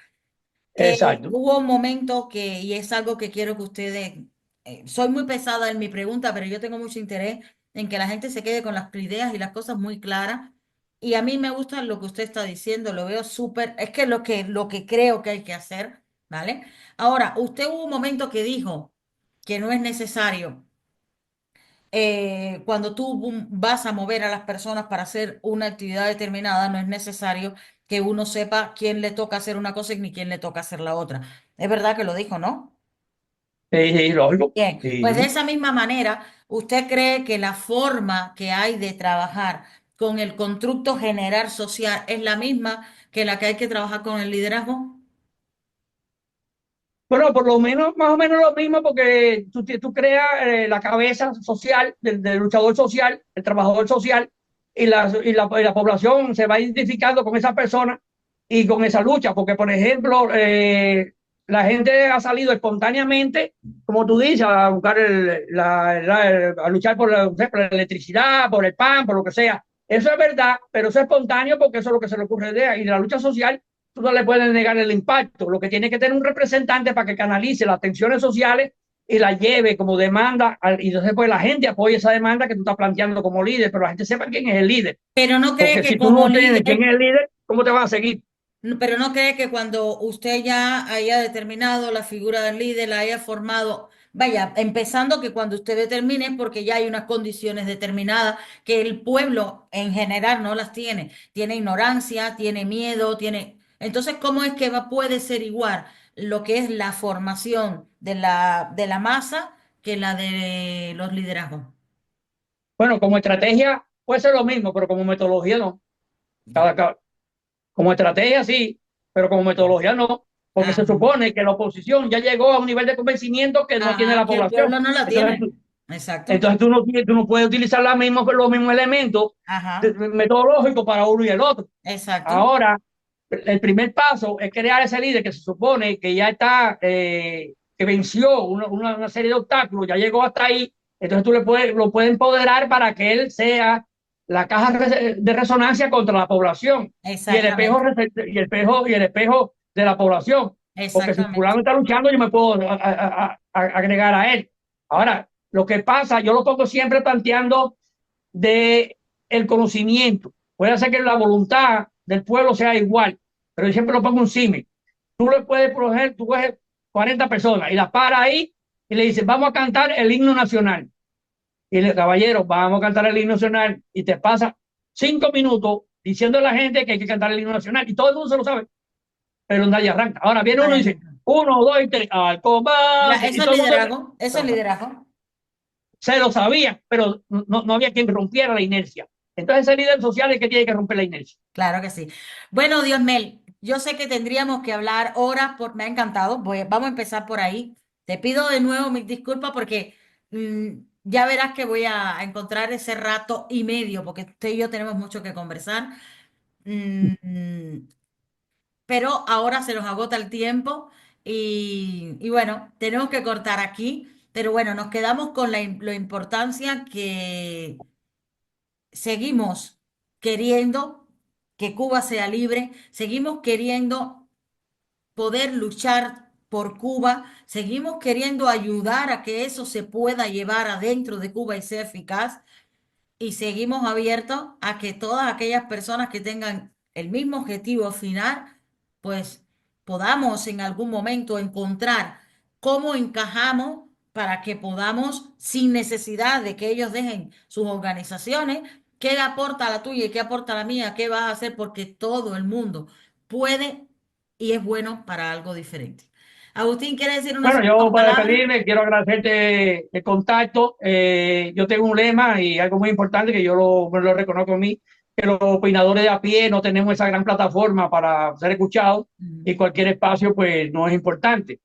Exacto. Hubo un momento y es algo que quiero que ustedes, soy muy pesada en mi pregunta, pero yo tengo mucho interés en que la gente se quede con las ideas y las cosas muy claras. Y a mí me gusta lo que usted está diciendo, lo veo súper, es que lo que creo que hay que hacer, ¿vale? Ahora, usted hubo un momento que dijo que no es necesario, cuando tú vas a mover a las personas para hacer una actividad determinada, no es necesario que uno sepa quién le toca hacer una cosa y ni quién le toca hacer la otra. Es verdad que lo dijo, ¿no? Sí, lógico. Bien, Sí. pues de esa misma manera, ¿usted cree que la forma que hay de trabajar con el constructo general social es la misma que la que hay que trabajar con el liderazgo? Bueno, por lo menos, más o menos lo mismo, porque tú creas la cabeza social del luchador social, el trabajador social, y la población se va identificando con esa persona y con esa lucha, porque, por ejemplo, la gente ha salido espontáneamente, como tú dices, a buscar a luchar por la electricidad, por el pan, por lo que sea. Eso es verdad, pero eso es espontáneo porque eso es lo que se le ocurre de ahí. Y la lucha social, tú no le puedes negar el impacto. Lo que tiene que tener un representante para que canalice las tensiones sociales y la lleve como demanda, y entonces pues la gente apoya esa demanda que tú estás planteando como líder, pero la gente sepa quién es el líder. Pero no cree Porque que si tú como no tienes líder, quién es el líder, ¿cómo te van a seguir? pero no cree que cuando usted ya haya determinado la figura del líder, la haya formado, vaya, empezando que cuando usted determine es porque ya hay unas condiciones determinadas que el pueblo en general no las tiene. Tiene ignorancia, tiene miedo, tiene... Entonces, ¿cómo es que puede ser igual lo que es la formación de la masa que la de los liderazgos? Bueno, como estrategia puede ser lo mismo, pero como metodología no. Como estrategia sí, pero como metodología no. porque se Ajá. supone que la oposición ya llegó a un nivel de convencimiento que no tiene la Ajá, que el población. pueblo no lo Entonces, tiene. Exacto. entonces tú no puedes utilizar los mismos elementos Ajá. metodológicos para uno y el otro. Exacto. Ahora, el primer paso es crear ese líder que se supone que ya está, que venció una serie de obstáculos, ya llegó hasta ahí. Entonces tú lo puedes empoderar para que él sea la caja de resonancia contra la población y el espejo, Exactamente. y el espejo de la población. Porque si Exactamente. fulano está luchando, yo me puedo agregar a él. Ahora, lo que pasa, yo lo pongo siempre planteando de el conocimiento. Puede ser que la voluntad del pueblo sea igual, pero yo siempre lo pongo un símil. Tú le puedes proteger, tú coges 40 personas y las paras ahí y le dices, vamos a cantar el himno nacional. Y le caballero, vamos a cantar el himno nacional y te pasa 5 minutos diciendo a la gente que hay que cantar el himno nacional y todo el mundo se lo sabe, pero nadie arranca. Ahora viene uno y dice, 1, 2 y 3, al combate. Y Eso es todo el mundo liderazgo. Eso es liderazgo. se lo sabía, pero no había quien rompiera la inercia. Entonces ese líder social es el que tiene que romper la inercia. Claro que sí. Bueno, Diosmel, yo sé que tendríamos que hablar horas, me ha encantado. Vamos a empezar por ahí. Te pido de nuevo mis disculpas porque ya verás que voy a encontrar ese rato y medio, porque usted y yo tenemos mucho que conversar. Mm, pero ahora se nos agota el tiempo y bueno, tenemos que cortar aquí. Pero bueno, nos quedamos con la importancia que seguimos queriendo que Cuba sea libre, seguimos queriendo poder luchar por Cuba, seguimos queriendo ayudar a que eso se pueda llevar adentro de Cuba y sea eficaz y seguimos abiertos a que todas aquellas personas que tengan el mismo objetivo final, pues podamos en algún momento encontrar cómo encajamos para que podamos, sin necesidad de que ellos dejen sus organizaciones, qué aporta la tuya y qué aporta la mía, qué vas a hacer, porque todo el mundo puede y es bueno para algo diferente. Agustín, ¿quiere decir unas Bueno, yo últimas para palabras? despedirme quiero agradecerte el contacto. Yo tengo un lema y algo muy importante que yo me lo reconozco en mí, que los opinadores de a pie no tenemos esa gran plataforma para ser escuchados y cualquier espacio pues no es importante.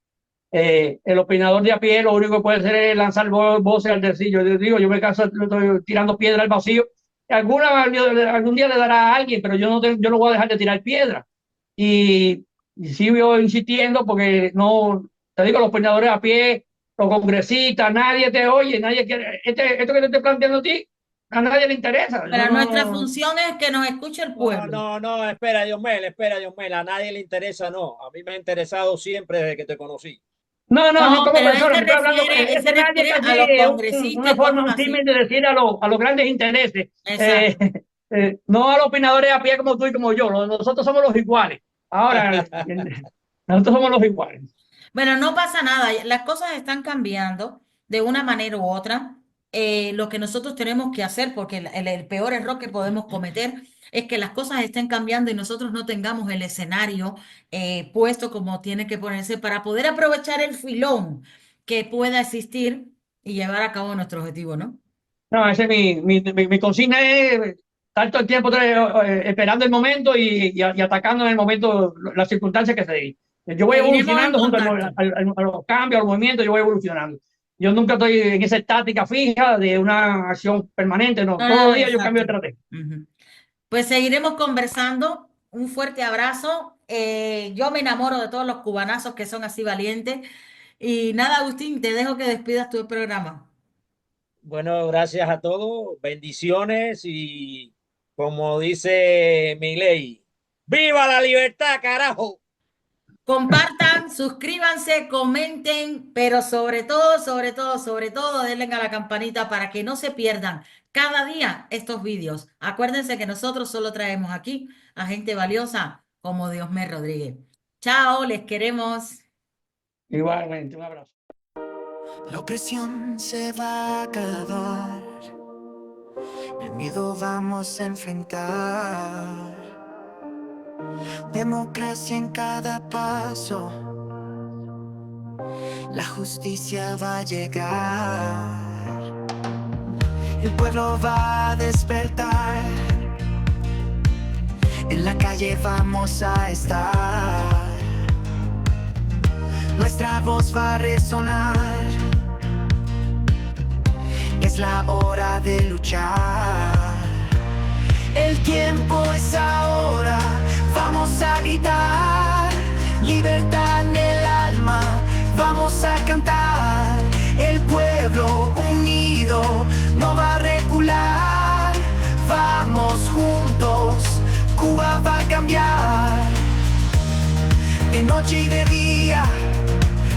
El opinador de a pie lo único que puede hacer es lanzar voces al decir, yo digo, yo me caso estoy tirando piedra al vacío. Algún día le dará a alguien, pero yo no voy a dejar de tirar piedra. Y sigo insistiendo porque no, te digo, los opinadores a pie, los congresistas, nadie te oye, nadie quiere, esto que te estoy planteando a ti, a nadie le interesa. Pero nuestra función es que nos escuche el pueblo. Espera, Diosmel, a nadie le interesa, no. A mí me ha interesado siempre desde que te conocí. No, No, como pero persona, estoy hablando, él se ese nadie refiere casi a los es congresistas una y forma, cosas un símil así. de decir a los grandes intereses. Exacto. No a los opinadores a pie como tú y como yo, nosotros somos los iguales. Ahora, nosotros somos los iguales. Bueno, no pasa nada, las cosas están cambiando de una manera u otra. Lo que nosotros tenemos que hacer, porque el peor error que podemos cometer es que las cosas estén cambiando y nosotros no tengamos el escenario puesto como tiene que ponerse para poder aprovechar el filón que pueda existir y llevar a cabo nuestro objetivo, ¿no? No, ese es mi consigna es estar todo el tiempo esperando el momento y atacando en el momento las circunstancias que se den. Yo voy Seguiremos en evolucionando junto contacto. a los cambios, a los movimientos, yo voy evolucionando. Yo nunca estoy en esa estática fija de una acción permanente, no. No, Todos no, los días yo cambio de exacto. estrategia. Ujú. Pues seguiremos conversando. Un fuerte abrazo. Yo me enamoro de todos los cubanazos que son así valientes. Y nada, Agustín, te dejo que despidas tu programa. Bueno, gracias a todos, bendiciones y como dice Milei, ¡viva la libertad, carajo! Compartan, suscríbanse, comenten, pero sobre todo, denle a la campanita para que no se pierdan cada día estos vídeos. Acuérdense que nosotros solo traemos aquí a gente valiosa como Diosmé Rodríguez. Chao, les queremos. Igualmente, un abrazo. La opresión se va a acabar, el miedo vamos a enfrentar. Democracia en cada paso, la justicia va a llegar. El pueblo va a despertar, en la calle vamos a estar. nuestra voz va a resonar. Es la hora de luchar. El tiempo es ahora, vamos a gritar. Libertad en el alma, vamos a cantar. El pueblo unido no va a recular. Vamos juntos, Cuba va a cambiar. De noche y de día,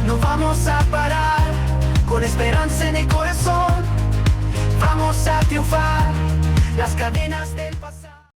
no vamos a parar. Con esperanza en el corazón, vamos a triunfar. Las cadenas